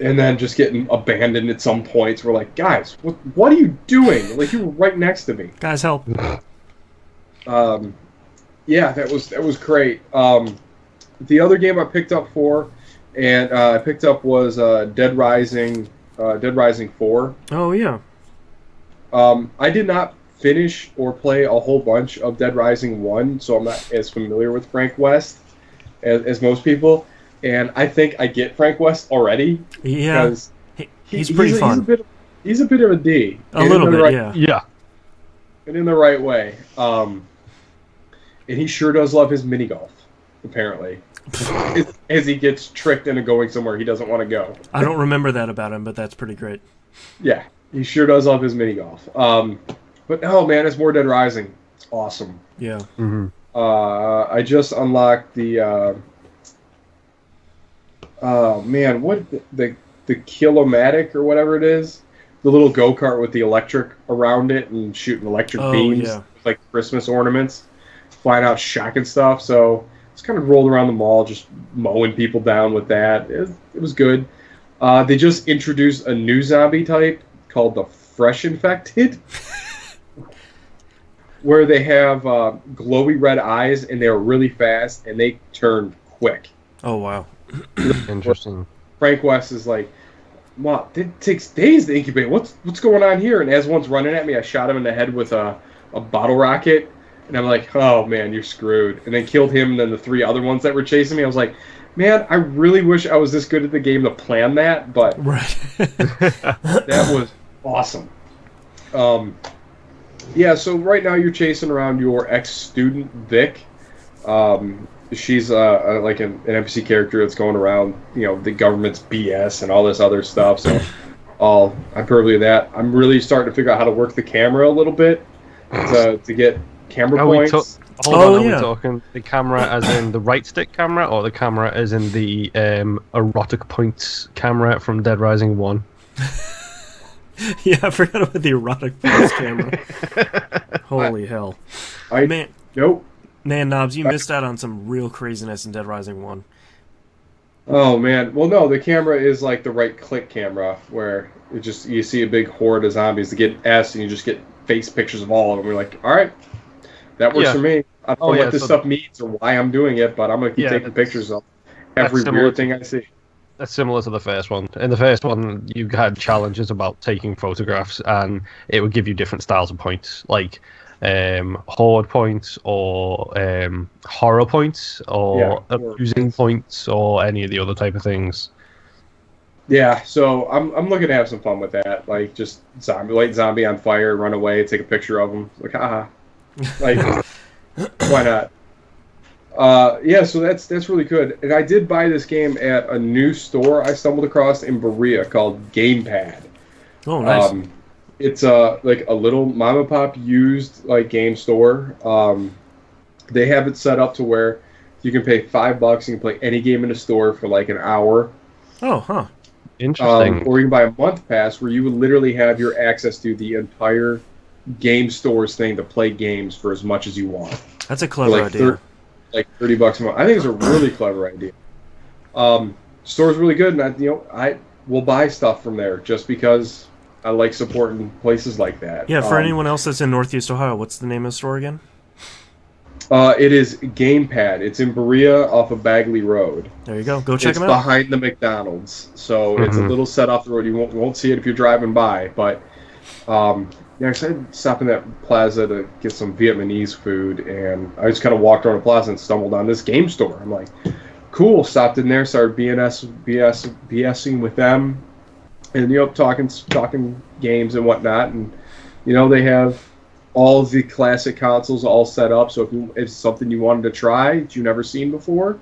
And then just getting abandoned at some points. We're like, guys, what are you doing? Like, you were right next to me. Guys, help. Yeah, that was great. The other game I picked up was Dead Rising 4. Oh, yeah. I did not finish or play a whole bunch of Dead Rising 1, so I'm not as familiar with Frank West as most people. And I think I get Frank West already. Yeah. Because he's pretty fun. He's a bit of a D. A little bit, yeah. Yeah. And in the right way. And he sure does love his mini golf, apparently. As he gets tricked into going somewhere he doesn't want to go. I don't remember that about him, but that's pretty great. Yeah, he sure does love his mini golf. But oh man, it's more Dead Rising. It's awesome. Yeah. I just unlocked the what the Kilomatic or whatever it is, the little go-kart with the electric around it and shooting electric beams, like Christmas ornaments, flying out shocking stuff. So it's kind of rolled around the mall, just mowing people down with that. It was good. They just introduced a new zombie type called the Fresh Infected, where they have glowy red eyes and they're really fast and they turn quick. Oh, wow. Interesting. Frank West is like, "Wow, it takes days to incubate. What's going on here?" And as one's running at me, I shot him in the head with a bottle rocket. And I'm like, oh, man, you're screwed. And then killed him and then the 3 other ones that were chasing me. I was like, man, I really wish I was this good at the game to plan that. But that was awesome. Yeah, so right now you're chasing around your ex-student, Vic. She's like an NPC character that's going around, the government's BS and all this other stuff. So all hyperbole of that. I'm really starting to figure out how to work the camera a little bit to get camera points. Are we talking the camera as in the right stick camera or the camera as in the erotic points camera from Dead Rising 1? Yeah, I forgot about the erotic points camera. Holy hell. Nope. Man, Knobs, you missed out on some real craziness in Dead Rising 1. Oh, man. Well, no, the camera is like the right-click camera, where you see a big horde of zombies. To get S, and you just get face pictures of all of them. You're like, all right, that works for me. I don't know what this stuff means or why I'm doing it, but I'm going to keep taking pictures of every weird thing I see. That's similar to the first one. In the first one, you had challenges about taking photographs, and it would give you different styles of points. Like, horde points or horror points or abusing points or any of the other type of things. Yeah, so I'm looking to have some fun with that. Like, just light zombie on fire, run away, take a picture of him. Like, haha. Like, why not? Yeah, so that's really good. And I did buy this game at a new store I stumbled across in Berea called Gamepad. Oh, nice. It's like a little mom and pop used like game store. They have it set up to where you can pay $5 and you can play any game in the store for like an hour. Oh, huh. Interesting. Or you can buy a month pass where you would literally have your access to the entire game store's thing to play games for as much as you want. That's a clever idea. Like $30 a month. I think it's a really clever idea. Store's really good, and I will buy stuff from there just because I like supporting places like that. Yeah, for anyone else that's in Northeast Ohio, what's the name of the store again? It is Gamepad. It's in Berea off of Bagley Road. There you go. Go check them out. It's behind the McDonald's, so it's a little set off the road. You won't see it if you're driving by, but yeah, I said stop in that plaza to get some Vietnamese food, and I just kind of walked around the plaza and stumbled on this game store. I'm like, cool. Stopped in there, started BSing with them, and talking games and whatnot, and they have all the classic consoles all set up. So if it's something you wanted to try that you've never seen before,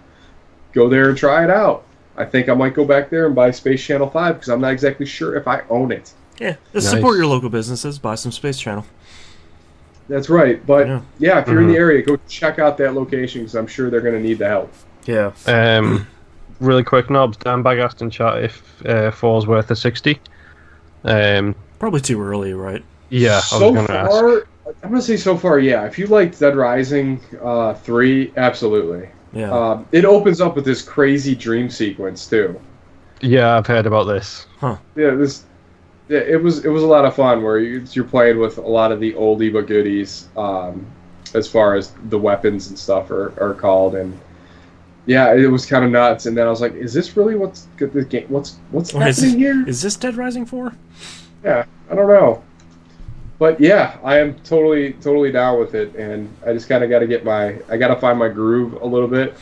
go there and try it out. I think I might go back there and buy Space Channel 5 because I'm not exactly sure if I own it. Yeah, just support your local businesses. Buy some Space Channel. That's right. But yeah, if you're in the area, go check out that location because I'm sure they're going to need the help. Yeah. Really quick, Nobs. Dan Bag asked in chat if 4's worth a 60. Probably too early, right? Yeah, I was going to ask. I'm going to say so far, yeah. If you liked Dead Rising 3, absolutely. Yeah. It opens up with this crazy dream sequence, too. Yeah, I've heard about this. Huh. Yeah, it was a lot of fun where you're playing with a lot of the oldie but goodies as far as the weapons and stuff are called, and yeah, it was kind of nuts. And then I was like, is this really what's good? This game? What's happening here? Is this Dead Rising 4? Yeah, I don't know. But yeah, I am totally down with it, and I just kind of got to find my groove a little bit.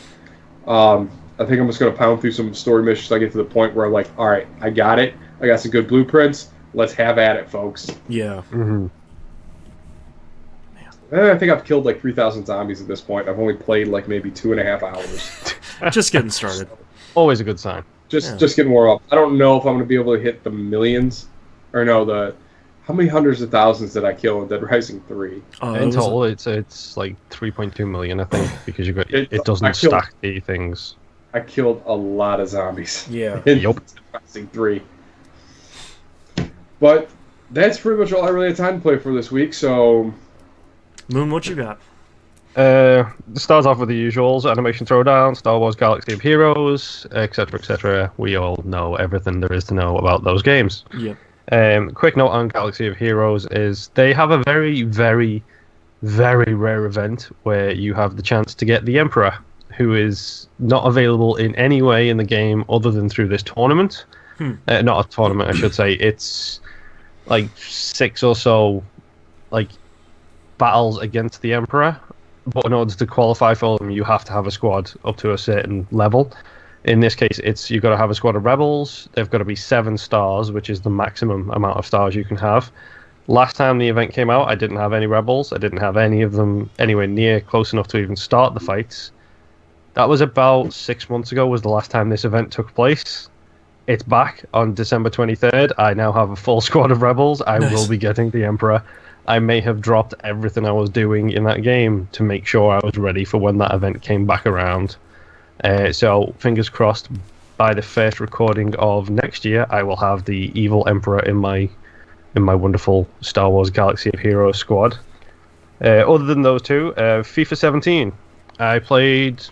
I think I'm just going to pound through some story missions till I get to the point where I'm like, all right, I got it. I got some good blueprints. Let's have at it, folks. Yeah. Mm-hmm. I think I've killed like 3,000 zombies at this point. I've only played like maybe 2.5 hours. Just getting started. Always a good sign. Just getting more up. I don't know if I'm going to be able to hit the millions, or no, how many hundreds of thousands did I kill in Dead Rising 3? In total, it's like 3.2 million, I think, because it doesn't stack the things. I killed a lot of zombies. Yeah. In Dead Rising 3. But that's pretty much all I really had time to play for this week. So, Moon, what you got? Starts off with the usuals: Animation Throwdown, Star Wars Galaxy of Heroes, etc., etc. We all know everything there is to know about those games. Yep. Quick note on Galaxy of Heroes is they have a very, very, very rare event where you have the chance to get the Emperor, who is not available in any way in the game other than through this tournament. Not a tournament, I should say. It's like 6 or so like battles against the Emperor, but in order to qualify for them, you have to have a squad up to a certain level. In this case, you've got to have a squad of rebels. They've got to be 7 stars, which is the maximum amount of stars you can have. Last time the event came out, I didn't have any rebels. I didn't have any of them anywhere near close enough to even start the fights. That was about 6 months ago was the last time this event took place. It's back on December 23rd. I now have a full squad of rebels. I will be getting the Emperor. I may have dropped everything I was doing in that game to make sure I was ready for when that event came back around. So, fingers crossed, by the first recording of next year, I will have the evil Emperor in my wonderful Star Wars Galaxy of Heroes squad. Other than those two, FIFA 17. I played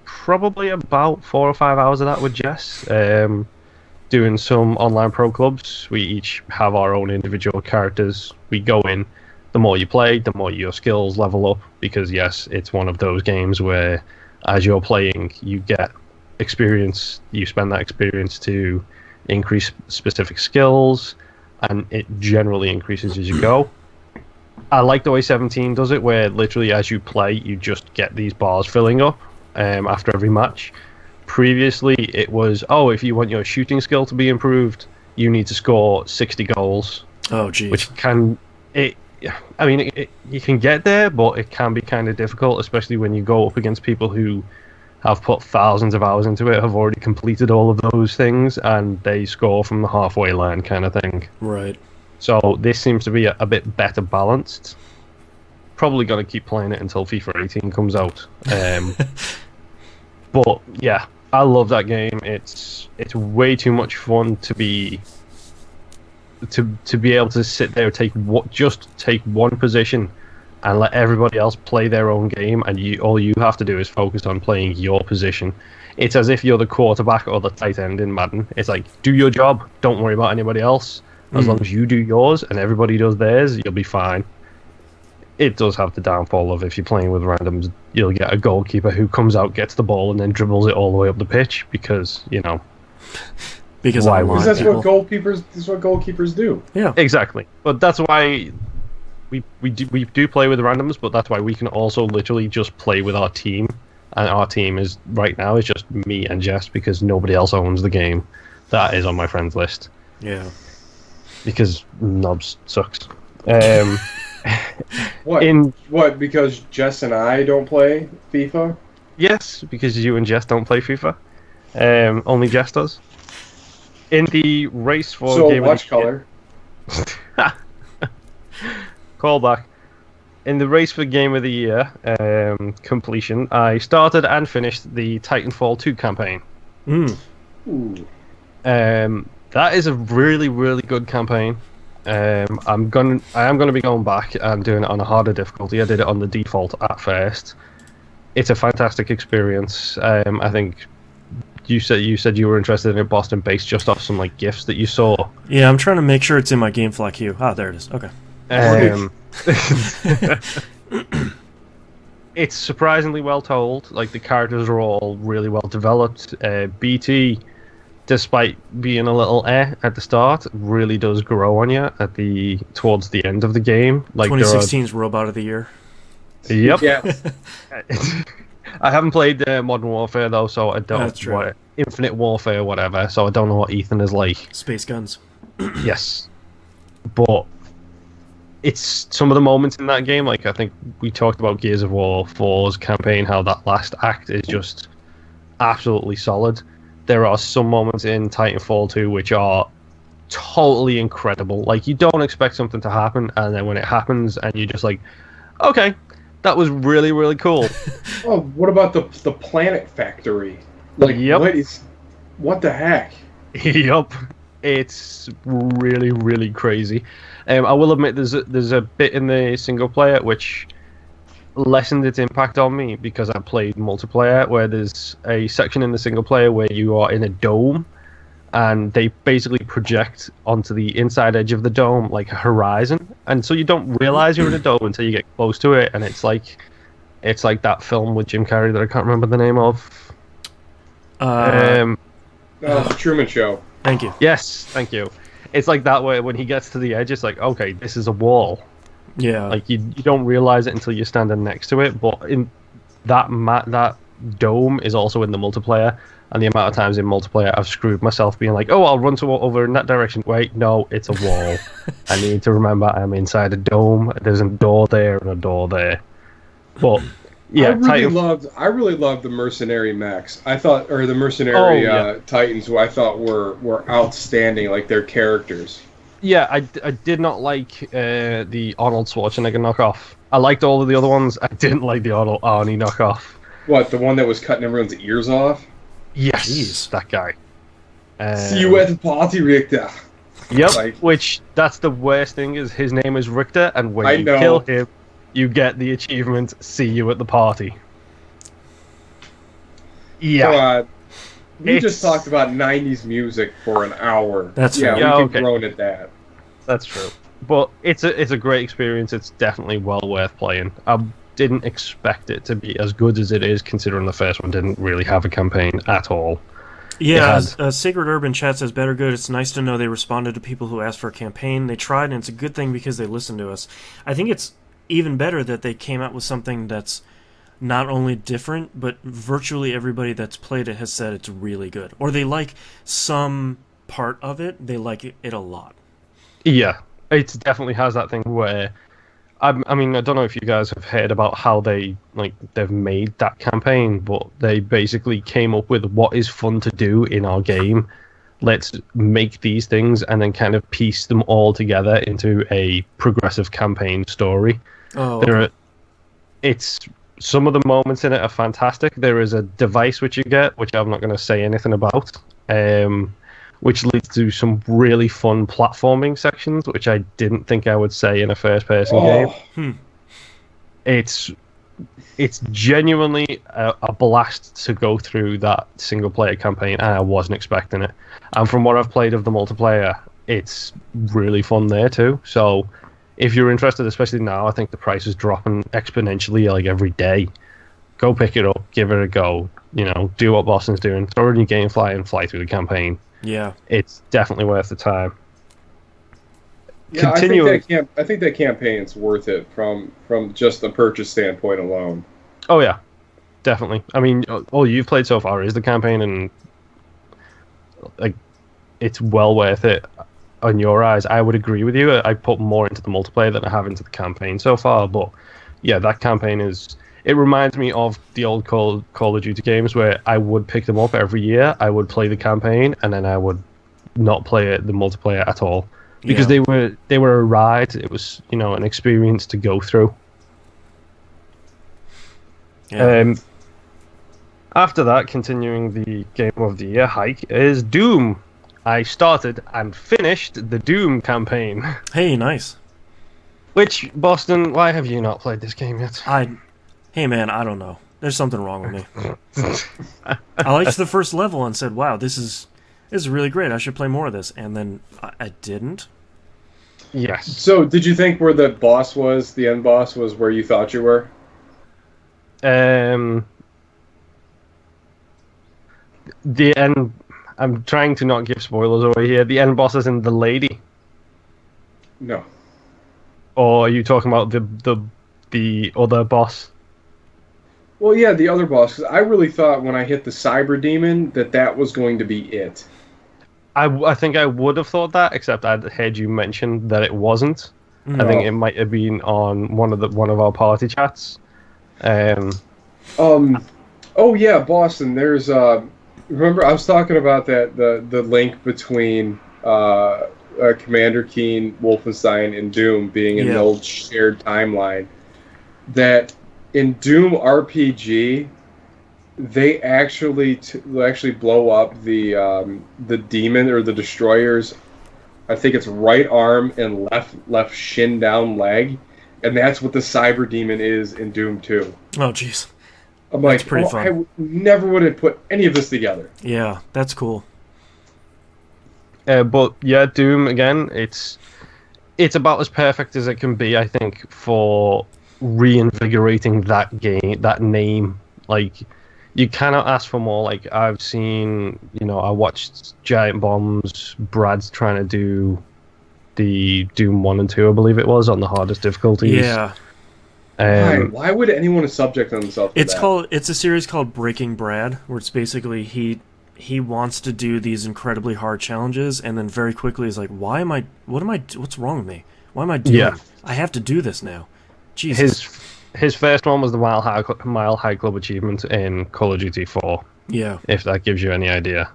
probably about 4 or 5 hours of that with Jess, doing some online pro clubs. We each have our own individual characters. We go in. The more you play, the more your skills level up, because yes, it's one of those games where as you're playing, you get experience. You spend that experience to increase specific skills, and it generally increases as you go. I like the way 17 does it, where literally as you play, you just get these bars filling up after every match. Previously, it was, if you want your shooting skill to be improved, you need to score 60 goals. Oh, geez. Which you can get there, but it can be kind of difficult, especially when you go up against people who have put thousands of hours into it, have already completed all of those things, and they score from the halfway line kind of thing. Right. So this seems to be a bit better balanced. Probably going to keep playing it until FIFA 18 comes out. But yeah, I love that game. It's way too much fun to be able to sit there, take one position and let everybody else play their own game, and all you have to do is focus on playing your position. It's as if you're the quarterback or the tight end in Madden. It's like, do your job, don't worry about anybody else. As long as you do yours and everybody does theirs, you'll be fine. It does have the downfall of, if you're playing with randoms, you'll get a goalkeeper who comes out, gets the ball, and then dribbles it all the way up the pitch because, Because that's what goalkeepers do. Yeah, exactly. But that's why we do play with randoms, but that's why we can also literally just play with our team, and our team is right now is just me and Jess because nobody else owns the game. That is on my friends list. Yeah. Because Nobs sucks. What? Because Jess and I don't play FIFA? Yes, because you and Jess don't play FIFA. Only Jess does. In the race for Game watch of the color. Call back. In the race for Game of the Year completion, I started and finished the Titanfall 2 campaign. Ooh. That is a really, really good campaign. I am gonna be going back and doing it on a harder difficulty. I did it on the default at first. It's a fantastic experience. I think you said you were interested in it Boston based just off some GIFs that you saw. Yeah, I'm trying to make sure it's in my GameFly queue. There it is. Okay. It's surprisingly well told. The characters are all really well developed. BT, despite being a little at the start, really does grow on you towards the end of the game. 2016's Robot of the Year. Yep. Yeah. I haven't played Modern Warfare though, so I don't. That's true. Infinite Warfare, whatever. So I don't know what Ethan is like. Space guns. Yes, but it's some of the moments in that game. I think we talked about Gears of War 4's campaign, how that last act is just absolutely solid. There are some moments in Titanfall 2 which are totally incredible. You don't expect something to happen, and then when it happens, and you're just like, okay, that was really, really cool. Oh, what about the planet factory? Yep. What the heck? Yup. It's really, really crazy. I will admit there's a bit in the single player which lessened its impact on me because I played multiplayer, where there's a section in the single player where you are in a dome and they basically project onto the inside edge of the dome like a horizon, and so you don't realize you're in a dome until you get close to it, and it's like that film with Jim Carrey that I can't remember the name of. The Truman Show. Thank you. Yes, thank you. It's like that way when he gets to the edge, it's like, okay, this is a wall. Yeah. You don't realize it until you're standing next to it, but in that dome is also in the multiplayer, and the amount of times in multiplayer I've screwed myself being like, I'll run over in that direction. Wait, no, it's a wall. I need to remember I'm inside a dome. There's a door there and a door there. But yeah, I really loved the mercenary mechs. The mercenary Titans, who I thought were outstanding, their characters. Yeah, I did not like the Arnold Schwarzenegger knockoff. I liked all of the other ones. I didn't like the Arnie knockoff. What, the one that was cutting everyone's ears off? Yes, jeez. That guy. See you at the party, Richter. Yep, which that's the worst thing is his name is Richter, and when you kill him, you get the achievement, see you at the party. Yeah. God. We just talked about 90s music for an hour. That's right. Yeah, we can groan at that. That's true. But it's a great experience. It's definitely well worth playing. I didn't expect it to be as good as it is, considering the first one didn't really have a campaign at all. Yeah, Sacred Urban Chat says, better good. It's nice to know they responded to people who asked for a campaign. They tried, and it's a good thing because they listened to us. I think it's even better that they came out with something that's not only different, but virtually everybody that's played it has said it's really good. Or they like some part of it, they like it a lot. Yeah, it definitely has that thing where... I mean, I don't know if you guys have heard about how they've made that campaign, but they basically came up with what is fun to do in our game. Let's make these things and then kind of piece them all together into a progressive campaign story. Oh, okay. Some of the moments in it are fantastic. There is a device which you get, which I'm not going to say anything about, which leads to some really fun platforming sections, which I didn't think I would say in a first-person game. It's genuinely a blast to go through that single-player campaign, and I wasn't expecting it. And from what I've played of the multiplayer, it's really fun there too. So if you're interested, especially now, I think the price is dropping exponentially like every day. Go pick it up, give it a go. Do what Boston's doing. Throw in your GameFly and fly through the campaign. Yeah, it's definitely worth the time. Yeah, I think that campaign's worth it from just a purchase standpoint alone. Oh yeah, definitely. I mean, all you've played so far is the campaign, and like, it's well worth it in your eyes. I would agree with you. I put more into the multiplayer than I have into the campaign so far, but yeah, that campaign is... It reminds me of the old Call of Duty games where I would pick them up every year. I would play the campaign, and then I would not play the multiplayer at all because they were a ride. It was an experience to go through. Yeah. After that, continuing the Game of the Year hike is Doom. I started and finished the Doom campaign. Hey, nice. Which, Boston, why have you not played this game yet? Hey man, I don't know. There's something wrong with me. I liked the first level and said, wow, this is really great. I should play more of this. And then I didn't. Yes. So, did you think where the end boss was where you thought you were? The end... I'm trying to not give spoilers away here. The end boss is in The Lady. No. Or are you talking about the other boss? Well, yeah, the other boss. 'Cause I really thought when I hit the Cyber Demon that was going to be it. I think I would have thought that, except I'd heard you mention that it wasn't. No. I think it might have been on one of our party chats. Oh yeah, Boston. There's remember I was talking about the link between Commander Keen, Wolfenstein, and Doom being in the old shared timeline. That in Doom RPG, they actually blow up the demon or the destroyer's, I think it's right arm and left shin down leg, and that's what the Cyber Demon is in Doom 2. Oh jeez. I'm that's like, pretty fun. I never would have put any of this together. Yeah, that's cool. But yeah, Doom again. It's about as perfect as it can be, I think, for reinvigorating that game, that name. Like, you cannot ask for more. Like, I've seen, I watched Giant Bomb's Brad's trying to do the Doom 1 and 2, I believe it was, on the hardest difficulties. Yeah. Why would anyone subject themselves to that? It's a series called Breaking Brad, where it's basically he wants to do these incredibly hard challenges, and then very quickly he's like, what's wrong with me? Why am I doing it? I have to do this now. Jesus. His first one was the Mile High Club achievement in Call of Duty 4. Yeah. If that gives you any idea.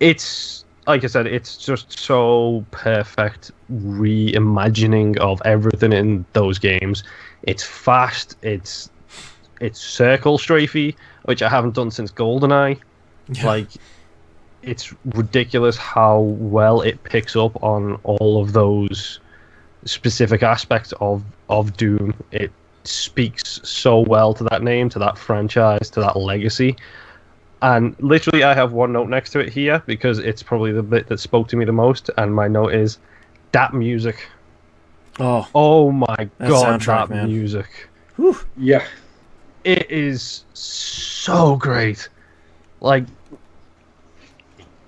It's, like I said, it's just so perfect reimagining of everything in those games. It's fast, it's circle strafey, which I haven't done since GoldenEye. Yeah. Like, it's ridiculous how well it picks up on all of those specific aspects of Doom. It speaks so well to that name, to that franchise, to that legacy. And literally, I have one note next to it here because it's probably the bit that spoke to me the most. And my note is that music. Oh my god, that music! Whew. Yeah, it is so great. Like,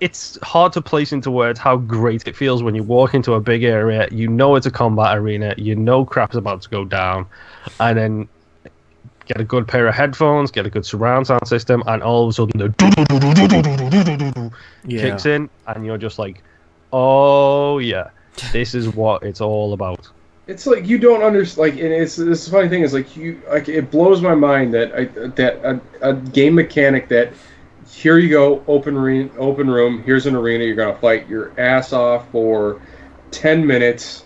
it's hard to place into words how great it feels when you walk into a big area. You know it's a combat arena. You know crap's about to go down, and then get a good pair of headphones, get a good surround sound system, and all of a sudden the kicks in, and you're just like, oh yeah, this is what it's all about. It's like you don't understand. Like, and it's this funny thing is like it blows my mind that a game mechanic that here you go, open room. Here's an arena. You're gonna fight your ass off for 10 minutes.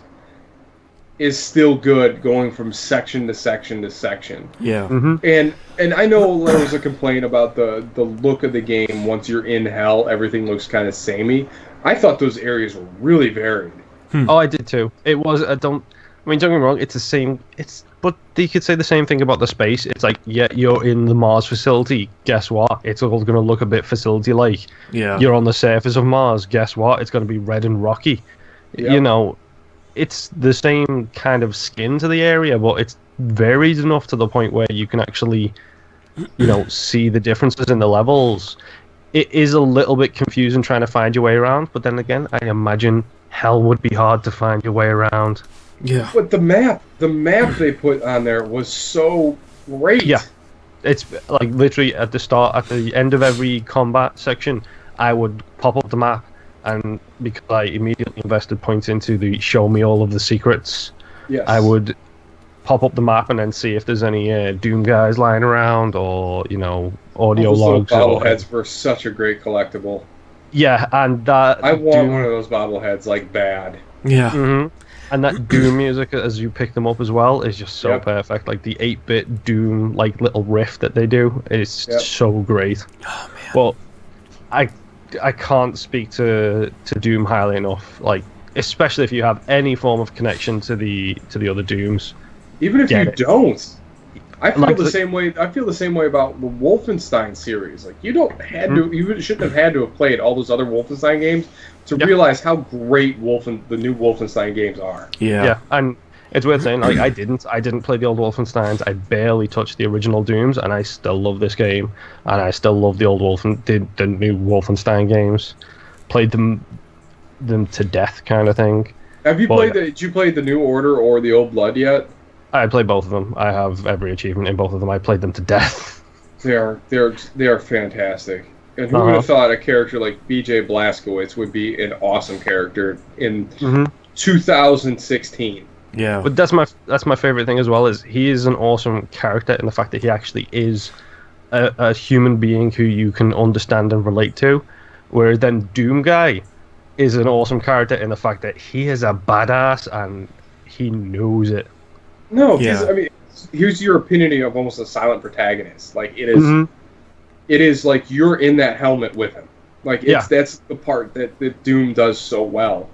Is still good going from section to section to section. Yeah. And I know there was a complaint about the look of the game. Once you're in hell, everything looks kind of samey. I thought those areas were really varied. Oh, I did too. It was. Don't get me wrong. It's the same. But you could say the same thing about the space. It's like, yeah, you're in the Mars facility. Guess what? It's all going to look a bit facility-like. Yeah. You're on the surface of Mars. Guess what? It's going to be red and rocky. Yep. You know, it's the same kind of skin to the area, but it's varied enough to the point where you can actually, see the differences in the levels. It is a little bit confusing trying to find your way around, but then again, I imagine hell would be hard to find your way around. Yeah. But the map they put on there was so great. Yeah. It's like literally at the end of every combat section, I would pop up the map, and because I immediately invested points into the show me all of the secrets, yes. I would pop up the map and then see if there's any Doom guys lying around or, audio logs. Bobbleheads were such a great collectible. Yeah, and that... I want one of those bobbleheads, like, bad. Yeah. Mm-hmm. And that Doom music, as you pick them up as well, is just so perfect. Like, the 8-bit Doom, like, little riff that they do is so great. Oh, man. Well, I can't speak to Doom highly enough. Like, especially if you have any form of connection to the other Dooms. Even if you don't, I feel the same way. I feel the same way about the Wolfenstein series. Like, you shouldn't have had to have played all those other Wolfenstein games to realize how great the new Wolfenstein games are. Yeah, and it's worth saying, like, I didn't play the old Wolfensteins. I barely touched the original Dooms, and I still love this game, and I still love the old the new Wolfenstein games. Played them to death, kind of thing. Did you play the New Order or the Old Blood yet? I played both of them. I have every achievement in both of them. I played them to death. They are fantastic. And who would have thought a character like BJ Blazkowicz would be an awesome character in 2016? Yeah. But that's my favorite thing as well, is he is an awesome character in the fact that he actually is a human being who you can understand and relate to, whereas then Doom Guy is an awesome character in the fact that he is a badass and he knows it. No, I mean, here's your opinion of almost a silent protagonist. Like, it is, it is like you're in that helmet with him. Like, that's the part that Doom does so well.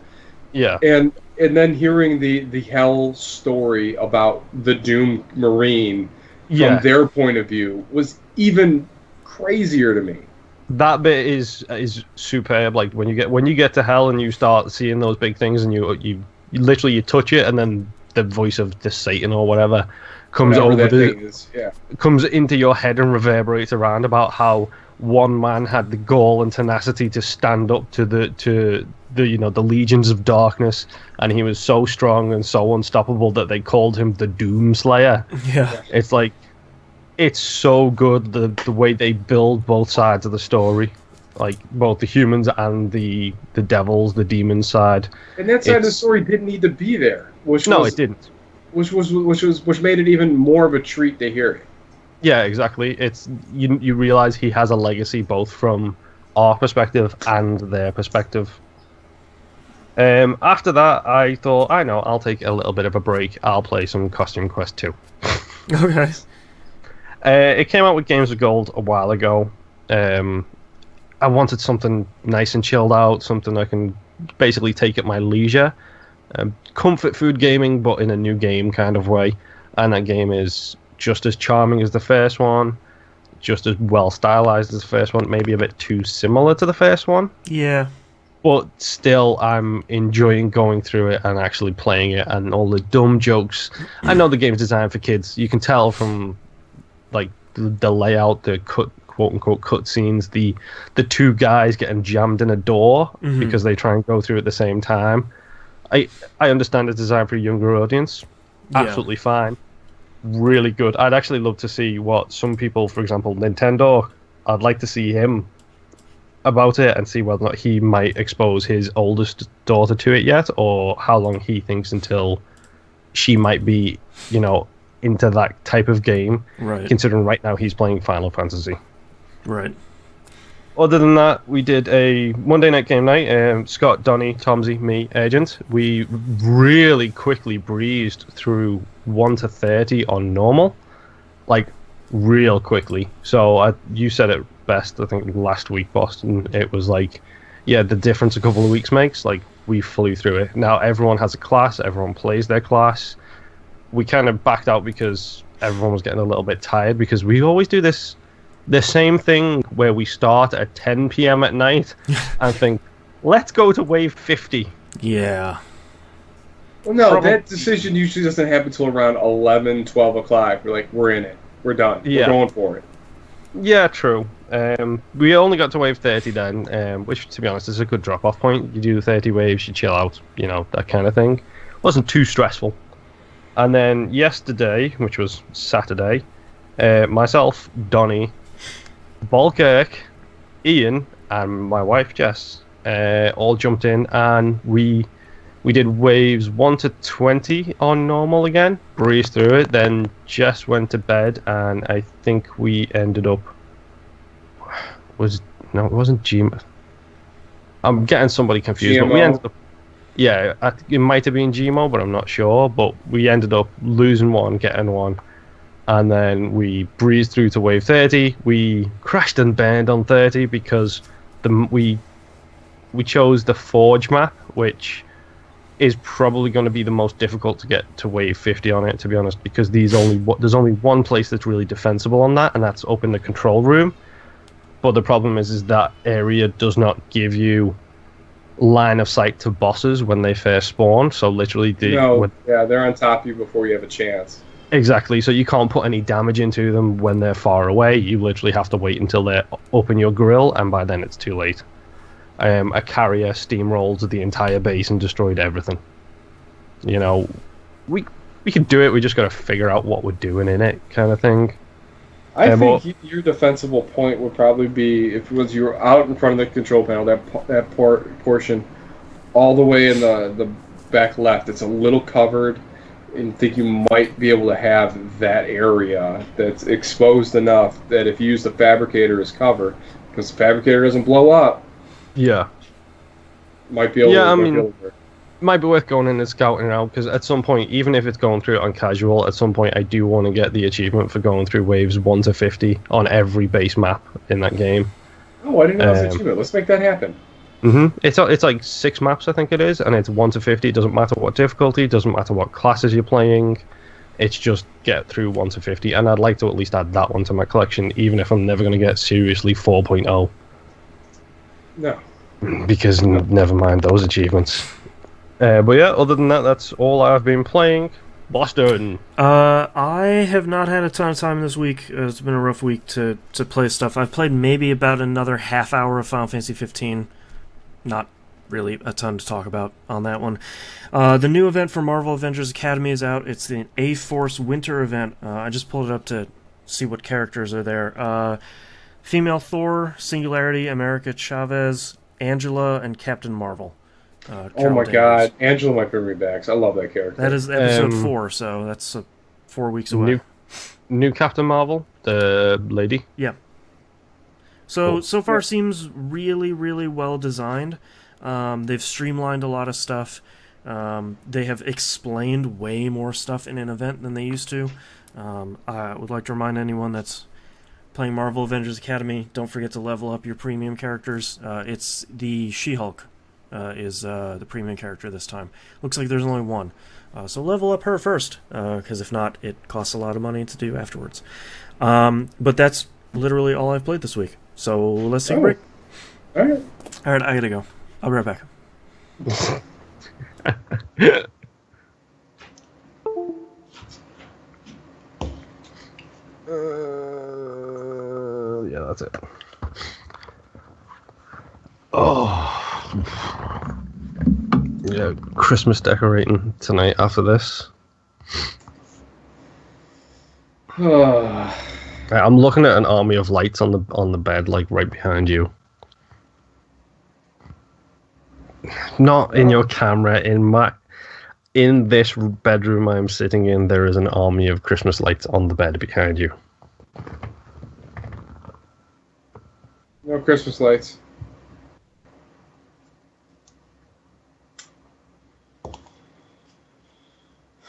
Yeah. And then hearing the Hell story about the Doom Marine from their point of view was even crazier to me. That bit is superb. Like, when you get to Hell and you start seeing those big things and you literally touch it, and then the voice of the Satan or whatever comes comes into your head and reverberates around about how one man had the gall and tenacity to stand up to the legions of darkness, and he was so strong and so unstoppable that they called him the Doom Slayer. Yeah. It's like, it's so good the way they build both sides of the story, like both the humans and the devils, the demon side. And that side of the story didn't need to be there. It didn't. Which made it even more of a treat to hear it. Yeah, exactly. It's you realize he has a legacy both from our perspective and their perspective. After that, I thought, I'll take a little bit of a break. I'll play some Costume Quest 2. Okay. It came out with Games of Gold a while ago. I wanted something nice and chilled out, something I can basically take at my leisure. Comfort food gaming, but in a new game kind of way. And that game is just as charming as the first one, just as well stylized as the first one, maybe a bit too similar to the first one. Yeah. But still, I'm enjoying going through it and actually playing it, and all the dumb jokes. I know the game's designed for kids. You can tell from like the layout, the quote unquote cutscenes, the two guys getting jammed in a door because they try and go through at the same time. I understand it's designed for a younger audience. Absolutely fine. Really good. I'd actually love to see what some people, for example, Nintendo, I'd like to see him about it and see whether or not he might expose his oldest daughter to it yet, or how long he thinks until she might be, into that type of game. Right. Considering right now he's playing Final Fantasy. Right. Other than that, we did a Monday night game night. Scott, Donny, Tomsy, me, Agent. We really quickly breezed through 1 to 30 on normal, like real quickly. So you said it best, I think, last week, Boston. It was like, the difference a couple of weeks makes. Like, we flew through it. Now everyone has a class. Everyone plays their class. We kind of backed out because everyone was getting a little bit tired, because we always do the same thing where we start at 10 p.m. at night and think, let's go to wave 50. Yeah. Well, no, that decision usually doesn't happen until around 11, 12 o'clock. We're like, we're in it. We're done. We're going for it. Yeah, true. We only got to wave 30 then, which, to be honest, is a good drop-off point. You do the 30 waves, you chill out, that kind of thing. Wasn't too stressful. And then yesterday, which was Saturday, myself, Donny, Balkirk, Ian, and my wife Jess all jumped in, and we did waves 1 to 20 on normal again, breezed through it. Then Jess went to bed, and I think we ended up it wasn't GMO. I'm getting somebody confused, GMO. but we ended up. Yeah, it might have been GMO, but I'm not sure. But we ended up losing one, getting one. And then we breezed through to wave 30. We crashed and burned on 30 because we chose the Forge map, which is probably going to be the most difficult to get to wave 50 on it, to be honest, because there's only one place that's really defensible on that, and that's up in the control room. But the problem is that area does not give you line of sight to bosses when they first spawn. So literally, they're on top of you before you have a chance. Exactly, so you can't put any damage into them when they're far away. You literally have to wait until they're up in your grill, and by then it's too late. A carrier steamrolled the entire base and destroyed everything. We can do it, we just got to figure out what we're doing in it, kind of thing. I think your defensible point would probably be if once you were out in front of the control panel, that portion, all the way in the back left, it's a little covered, and think you might be able to have that area that's exposed enough that if you use the fabricator as cover, because the fabricator doesn't blow up. Yeah. Might be able to work. Might be worth going in and scouting around, because at some point, even if it's going through it on casual, at some point I do want to get the achievement for going through waves 1 to 50 on every base map in that game. Oh, I didn't know that was an achievement. Let's make that happen. It's like 6 maps, I think it is, and it's 1 to 50. It doesn't matter what difficulty, doesn't matter what classes you're playing. It's just get through 1 to 50, and I'd like to at least add that one to my collection, even if I'm never going to get seriously 4.0. No. Because never mind those achievements. But yeah, other than that, that's all I've been playing. Boston. I have not had a ton of time this week. It's been a rough week to play stuff. I've played maybe about another half hour of Final Fantasy 15. Not really a ton to talk about on that one. The new event for Marvel Avengers Academy is out. It's the A-Force Winter event. I just pulled it up to see what characters are there. Female Thor, Singularity, America Chavez, Angela, and Captain Marvel. Oh my god, Angela might bring me back. I love that character. That is episode 4, so that's 4 weeks away. New Captain Marvel, the lady. Yeah. So far seems really, really well designed. They've streamlined a lot of stuff. They have explained way more stuff in an event than they used to. I would like to remind anyone that's playing Marvel Avengers Academy, don't forget to level up your premium characters. It's the She-Hulk. Is the premium character this time. Looks like there's only one. So level up her first, because if not, it costs a lot of money to do afterwards. But that's literally all I've played this week. So let's take a break. Alright, I gotta go. I'll be right back. Yeah, that's it. Christmas decorating tonight after this. I'm looking at an army of lights on the bed, like right behind you. Not in your camera, in this bedroom I'm sitting in, there is an army of Christmas lights on the bed behind you. No Christmas lights.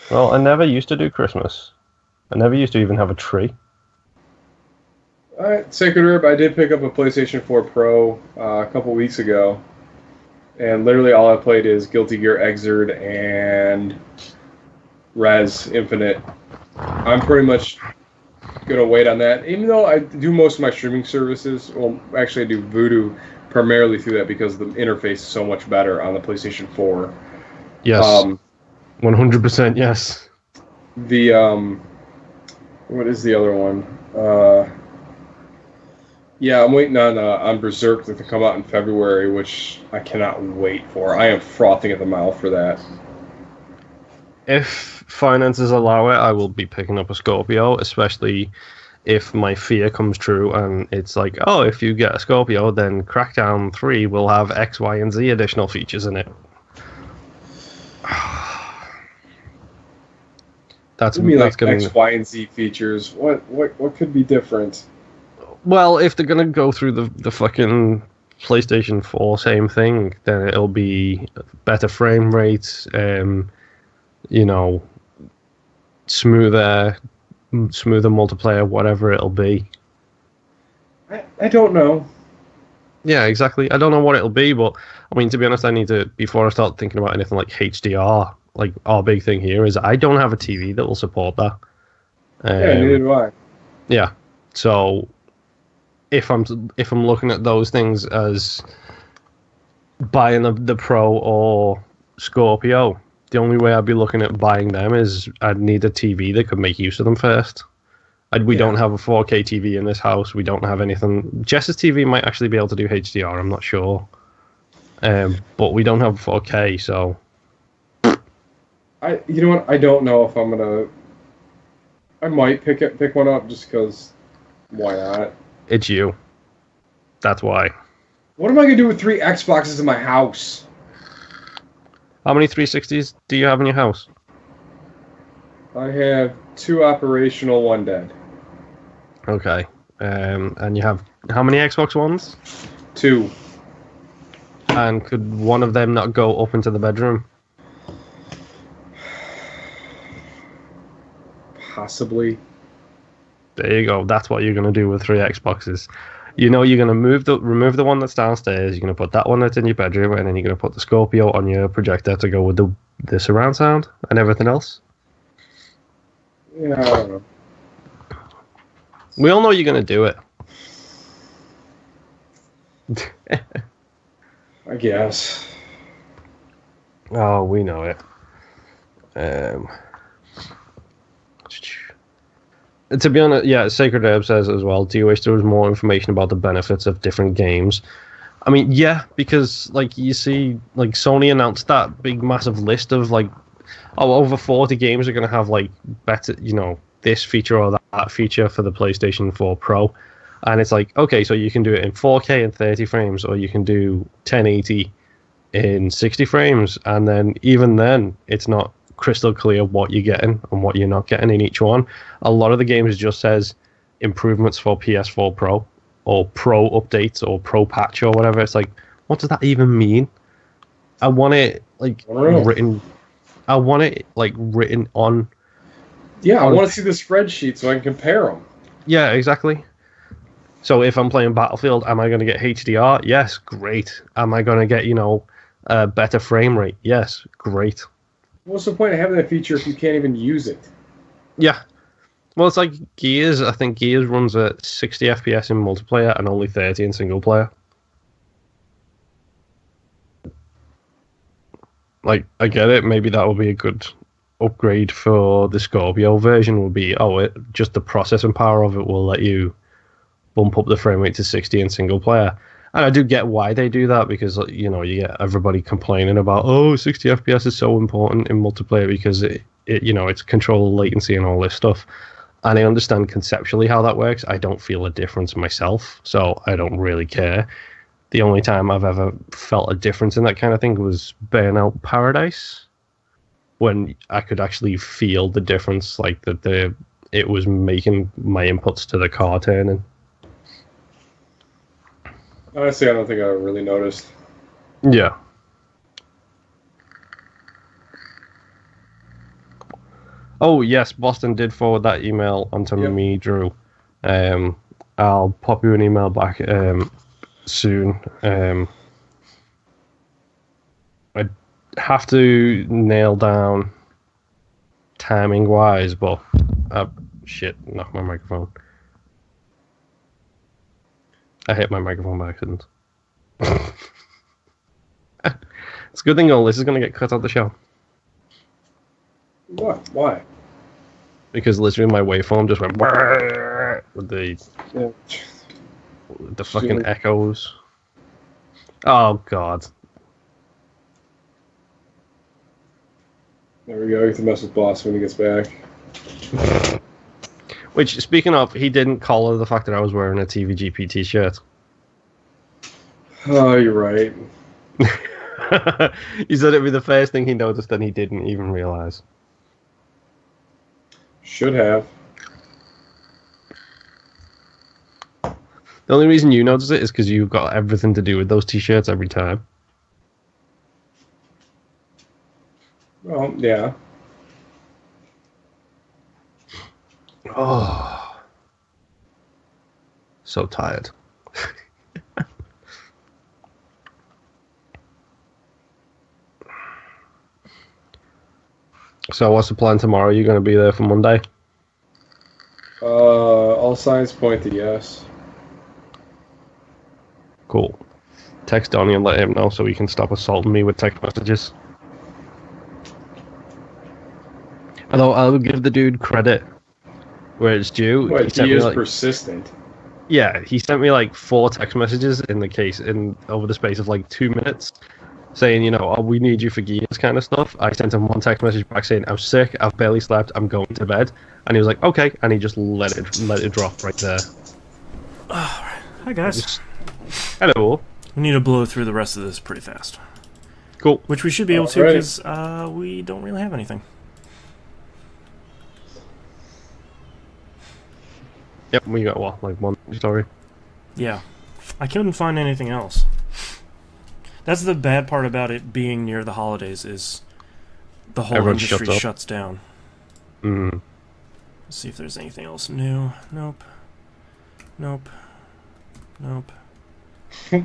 Well, I never used to do Christmas. I never used to even have a tree. Alright, Sacred Herb, I did pick up a PlayStation 4 Pro a couple weeks ago. And literally all I played is Guilty Gear Xrd and Res Infinite. I'm pretty much going to wait on that. Even though I do most of my streaming services, well, actually I do Voodoo primarily through that because the interface is so much better on the PlayStation 4. Yes. 100% yes. The, what is the other one? Yeah, I'm waiting on Berserk to come out in February, which I cannot wait for. I am frothing at the mouth for that. If finances allow it, I will be picking up a Scorpio, especially if my fear comes true and it's like, oh, if you get a Scorpio, then Crackdown 3 will have X, Y, and Z additional features in it. That's gonna like X, Y, and Z features. What could be different? Well, if they're gonna go through the fucking PlayStation 4 same thing, then it'll be better frame rates, smoother multiplayer, whatever it'll be. I don't know. Yeah, exactly. I don't know what it'll be, but I mean, to be honest, I need to, before I start thinking about anything like HDR, like our big thing here is I don't have a TV that will support that. Yeah, neither do I. Yeah, so if I'm looking at those things as buying the Pro or Scorpio, the only way I'd be looking at buying them is I'd need a TV that could make use of them first. We don't have a 4K TV in this house. We don't have anything. Jess's TV might actually be able to do HDR. I'm not sure, but we don't have 4K. So, you know what? I don't know if I'm gonna. I might pick one up just because. Why not? It's you. That's why. What am I gonna do with 3 Xboxes in my house? How many 360s do you have in your house? I have 2 operational, 1 dead. Okay. And you have how many Xbox Ones? 2. And could one of them not go up into the bedroom? Possibly. There you go. That's what you're going to do with 3 Xboxes. You're going to remove the one that's downstairs. You're going to put that one that's in your bedroom, and then you're going to put the Scorpio on your projector to go with the surround sound and everything else. Yeah, I don't know. We all know you're going to do it. I guess. Oh, we know it. To be honest, yeah, Sacred Herb says as well, do you wish there was more information about the benefits of different games? I mean, yeah, because, like, you see, like, Sony announced that big, massive list of, like, over 40 games are going to have, like, better, this feature or that feature for the PlayStation 4 Pro. And it's like, okay, so you can do it in 4K in 30 frames, or you can do 1080 in 60 frames. And then, even then, it's not crystal clear what you're getting and what you're not getting in each one. A lot of the games just says improvements for PS4 Pro or Pro updates or Pro patch or whatever. It's like, what does that even mean? I want it written. I want it written on. Yeah, I want to see the spreadsheet so I can compare them. Yeah, exactly. So if I'm playing Battlefield, am I going to get HDR? Yes, great. Am I going to get a better frame rate? Yes, great. What's the point of having that feature if you can't even use it? Yeah. Well, it's like Gears. I think Gears runs at 60 FPS in multiplayer and only 30 in single player. Like, I get it. Maybe that would be a good upgrade for the Scorpio version. Would be, just the processing power of it will let you bump up the frame rate to 60 in single player. And I do get why they do that, because you know, you get everybody complaining about, oh, 60 FPS is so important in multiplayer because it you know, it's control latency and all this stuff. And I understand conceptually how that works. I don't feel a difference myself, so I don't really care. The only time I've ever felt a difference in that kind of thing was Burnout Paradise, when I could actually feel the difference, like that it was making my inputs to the car turning. Honestly, I don't think I really noticed. Yeah. Oh, yes, Boston did forward that email onto me, Drew. I'll pop you an email back soon. I have to nail down timing-wise, but... shit, knocked my microphone. I hit my microphone by accident. It's a good thing all this is going to get cut out the show. What? Why? Because literally my waveform just went with the fucking echoes. Oh god. There we go. I get to mess with Boss when he gets back. Which, speaking of, he didn't collar the fact that I was wearing a TVGP t-shirt. Oh, you're right. He said it'd be the first thing he noticed, and he didn't even realize. Should have. The only reason you notice it is because you've got everything to do with those t-shirts every time. Well, yeah. Oh. So tired. So what's the plan tomorrow? Are you going to be there for Monday? All signs point to yes. Cool. Text Donnie and let him know so he can stop assaulting me with text messages. Although I'll give the dude credit where it's due. What, he is persistent. Yeah, he sent me like 4 text messages over the space of like 2 minutes, saying, you know, oh, we need you for gears kind of stuff. I sent him 1 text message back saying, I'm sick, I've barely slept, I'm going to bed. And he was like, okay, and he just let it drop right there. Hi guys. Hello. We need to blow through the rest of this pretty fast. Cool. Which we should be able to, because we don't really have anything. Yep, we got what, like 1 story? Yeah. I couldn't find anything else. That's the bad part about it being near the holidays, is the whole Everyone industry shuts down. Mm. Let's see if there's anything else new. Nope. Nope. Nope. No.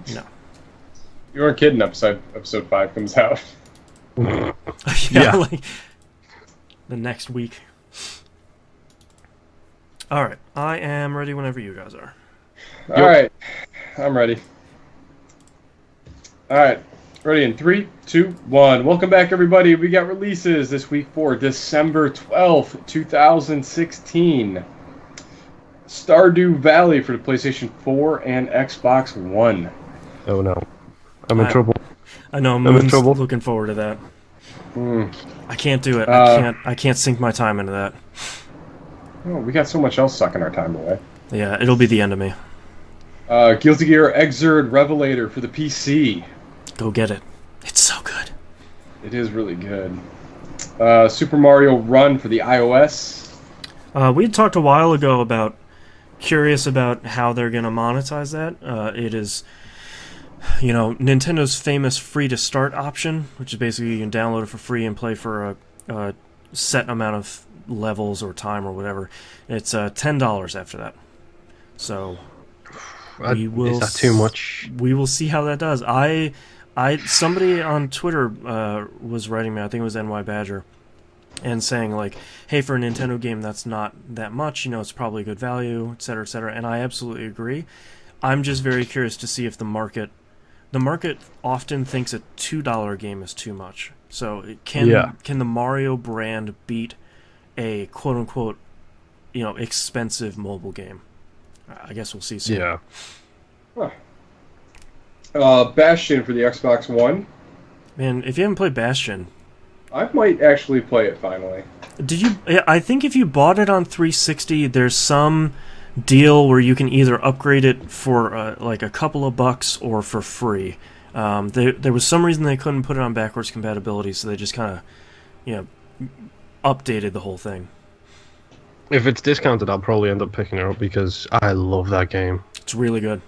You weren't kidding. Episode 5 comes out. Yeah. Like the next week. All right, I am ready whenever you guys are. All right, I'm ready. All right, ready in 3, 2, 1. Welcome back, everybody. We got releases this week for December 12th, 2016. Stardew Valley for the PlayStation 4 and Xbox One. Oh no, I'm in trouble. I know, I'm in trouble. Looking forward to that. I can't do it. I can't sink my time into that. Oh, we got so much else sucking our time away. Yeah, it'll be the end of me. Guilty Gear Xrd Revelator for the PC. Go get it. It's so good. It is really good. Super Mario Run for the iOS. We had talked a while ago about curious about how they're going to monetize that. It is, you know, Nintendo's famous free-to-start option, which is basically you can download it for free and play for a set amount of levels or time or whatever. It's $10 after that. So we will. Is that too much? We will see how that does. Somebody on Twitter was writing me, I think it was NY Badger, and saying like, hey, for a Nintendo game that's not that much, you know, it's probably good value, etc., etc. And I absolutely agree. I'm just very curious to see if the market often thinks a $2 game is too much. So can the Mario brand beat a quote unquote, you know, expensive mobile game? I guess we'll see soon. Yeah. Huh. Bastion for the Xbox One. Man, if you haven't played Bastion, I might actually play it finally. did you? I think if you bought it on 360, there's some deal where you can either upgrade it for like a couple of bucks or for free. There was some reason they couldn't put it on backwards compatibility, so they just kind of, updated the whole thing. If it's discounted, I'll probably end up picking it up because I love that game. It's really good.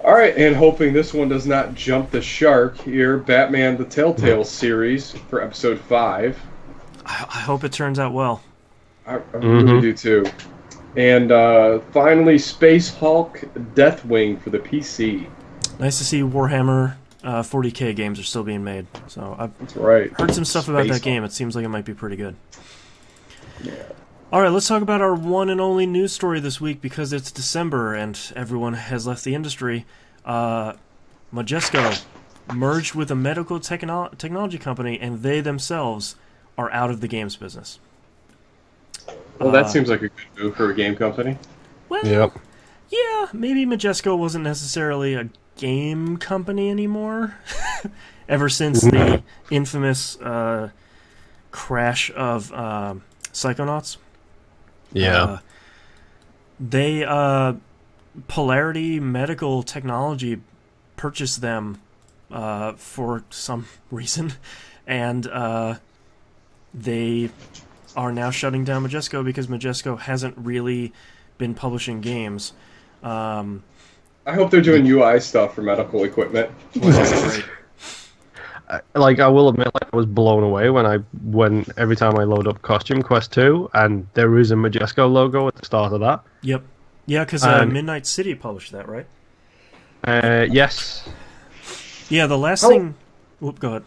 All right, and hoping this one does not jump the shark here, Batman the Telltale series for episode 5. I hope it turns out well. I really do too. And finally, Space Hulk Deathwing for the PC. Nice to see Warhammer 40K games are still being made. So That's right. Heard some stuff about that Hulk. game. It seems like it might be pretty good. Yeah. All right, let's talk about our one and only news story this week because it's December and everyone has left the industry. Majesco merged with a medical technology company, and they themselves are out of the games business. Well, that seems like a good move for a game company. Well, Yep. yeah, maybe Majesco wasn't necessarily a game company anymore. Ever since the infamous crash of Psychonauts. Yeah. They Polarity Medical Technology purchased them for some reason, and they are now shutting down Majesco because Majesco hasn't really been publishing games. I hope they're doing UI stuff for medical equipment. I will admit, I was blown away when every time I load up Costume Quest 2 and there is a Majesco logo at the start of that. Yep. Yeah, because Midnight City published that, right? Yes. Yeah, the last thing... Whoop, go ahead.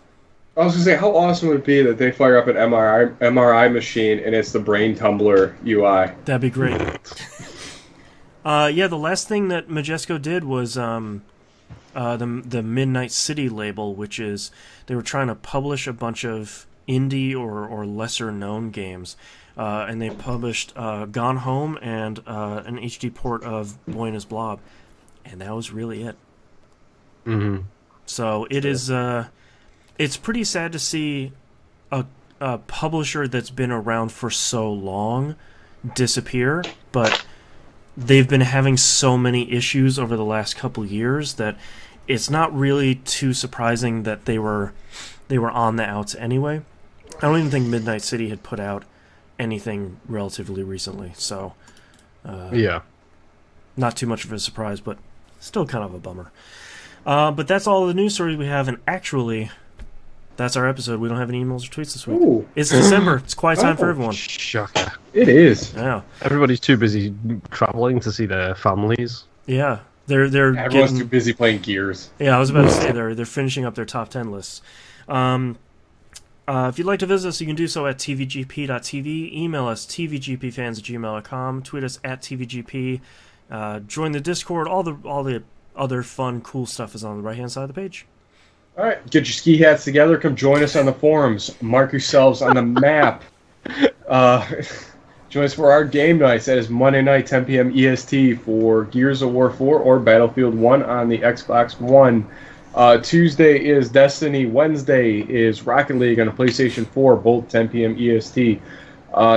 I was going to say, how awesome would it be that they fire up an MRI machine and it's the Brain Tumbler UI? That'd be great. Yeah, the last thing that Majesco did was the Midnight City label, which is they were trying to publish a bunch of indie or lesser known games, and they published Gone Home and an HD port of Boy and His Blob, and that was really it. Mm-hmm. So it is it's pretty sad to see a publisher that's been around for so long disappear, but they've been having so many issues over the last couple years that it's not really too surprising that they were on the outs anyway. I don't even think Midnight City had put out anything relatively recently, so Yeah. not too much of a surprise, but still kind of a bummer. But that's all the news stories we have, and actually, that's our episode. We don't have any emails or tweets this week. Ooh. It's December. It's quiet time for everyone. Shocker. It is. Yeah, Everybody's too busy traveling to see their families. yeah. They're Everyone's getting, too busy playing Gears. Yeah, I was about to say they're finishing up their top 10 lists. If you'd like to visit us, you can do so at tvgp.tv. Email us tvgpfans@gmail.com. Tweet us at tvgp. Join the Discord. All the other fun, cool stuff is on the right-hand side of the page. All right, get your ski hats together. Come join us on the forums. Mark yourselves on the map. Join us for our game nights. That is Monday night, 10 p.m. EST for Gears of War 4 or Battlefield 1 on the Xbox One. Tuesday is Destiny. Wednesday is Rocket League on the PlayStation 4, both 10 p.m. EST.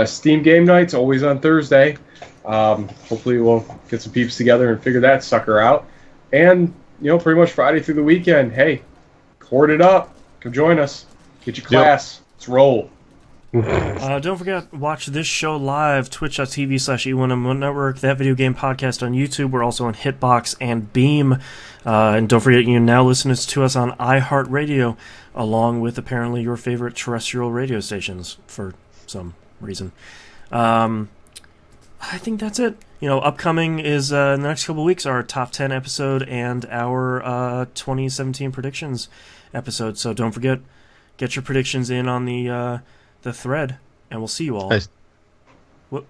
Steam game nights, always on Thursday. Hopefully we'll get some peeps together and figure that sucker out. And, pretty much Friday through the weekend, hey, cord it up. Come join us. Get your class. Yep. Let's roll. Don't forget, watch this show live, twitch.tv/E1M1 Network, that video game podcast on YouTube. We're also on Hitbox and Beam. And don't forget, you can now listen to us on iHeartRadio, along with apparently your favorite terrestrial radio stations for some reason. I think that's it. Upcoming is in the next couple of weeks our top 10 episode and our 2017 predictions episode. So don't forget, get your predictions in on the thread, and we'll see you all. What?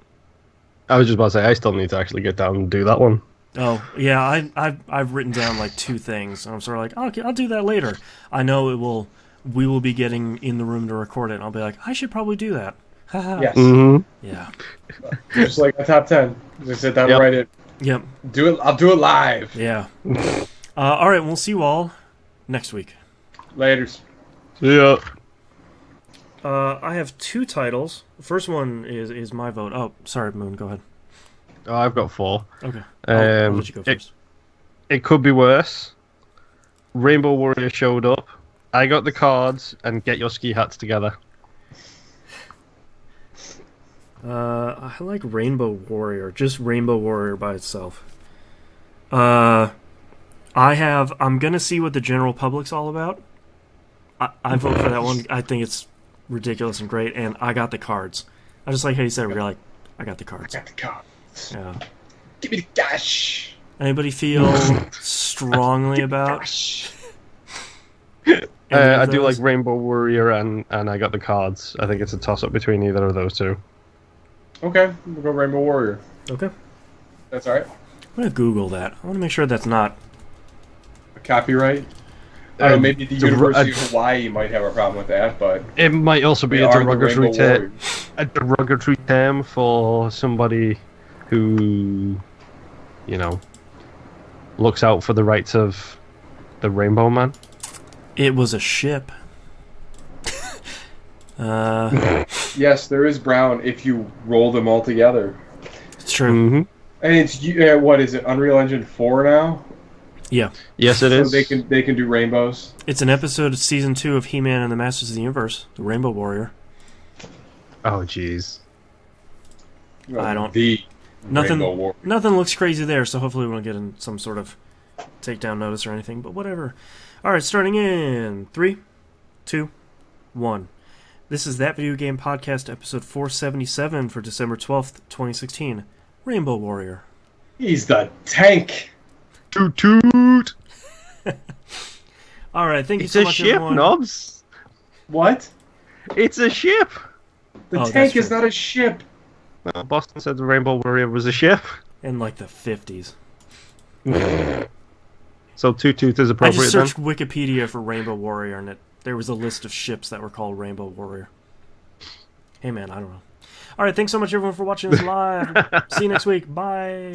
I was just about to say, I still need to actually get down and do that one. Oh, yeah, I've written down like 2 things, and I'm sort of like, okay, I'll do that later. I know we will be getting in the room to record it, and I'll be like, I should probably do that. Yes. Mm-hmm. Yeah. Just like my top 10. Just sit down and write it. Yep. Do it. I'll do it live. Yeah. All right, we'll see you all next week. Laters. See ya. I have 2 titles. The first one is my vote. Oh, sorry, Moon. Go ahead. Oh, I've got 4. Okay. I'll let you go first. It could be worse. Rainbow Warrior showed up. I got the cards, and get your ski hats together. I like Rainbow Warrior. Just Rainbow Warrior by itself. I'm gonna see what the general public's all about. I vote for that one. I think it's ridiculous and great, and I got the cards. I just like how you said it. You're like, I got the cards. I got the cards. Yeah. Give me the cash. Anybody feel strongly about? I do like Rainbow Warrior, and I got the cards. I think it's a toss-up between either of those 2. Okay, we'll go Rainbow Warrior. Okay. That's alright. I'm gonna Google that. I want to make sure that's not A copyright? I don't know, maybe the University of Hawaii might have a problem with that, but... It might also be a derogatory term for somebody who, looks out for the rights of the Rainbow Man. It was a ship. Yes, there is brown if you roll them all together. It's true. Mm-hmm. And it's what is it? Unreal Engine 4 now? Yeah. Yes, it is. So they can do rainbows. It's an episode of season 2 of He-Man and the Masters of the Universe, the Rainbow Warrior. Oh, jeez. I don't. The Rainbow Warrior. Nothing looks crazy there, so hopefully we won't get in some sort of takedown notice or anything. But whatever. All right, starting in 3, 2, 1. This is That Video Game Podcast, episode 477 for December 12th, 2016. Rainbow Warrior. He's the tank. Toot toot. All right, thank you so much, everyone. It's a ship, Nobs. What? It's a ship. The tank is not a ship. Well, Boston said the Rainbow Warrior was a ship. In like the 50s. So toot toot is I appropriate just searched then? Wikipedia for Rainbow Warrior, and there was a list of ships that were called Rainbow Warrior. Hey man, I don't know. All right, thanks so much everyone for watching this live. See you next week. Bye.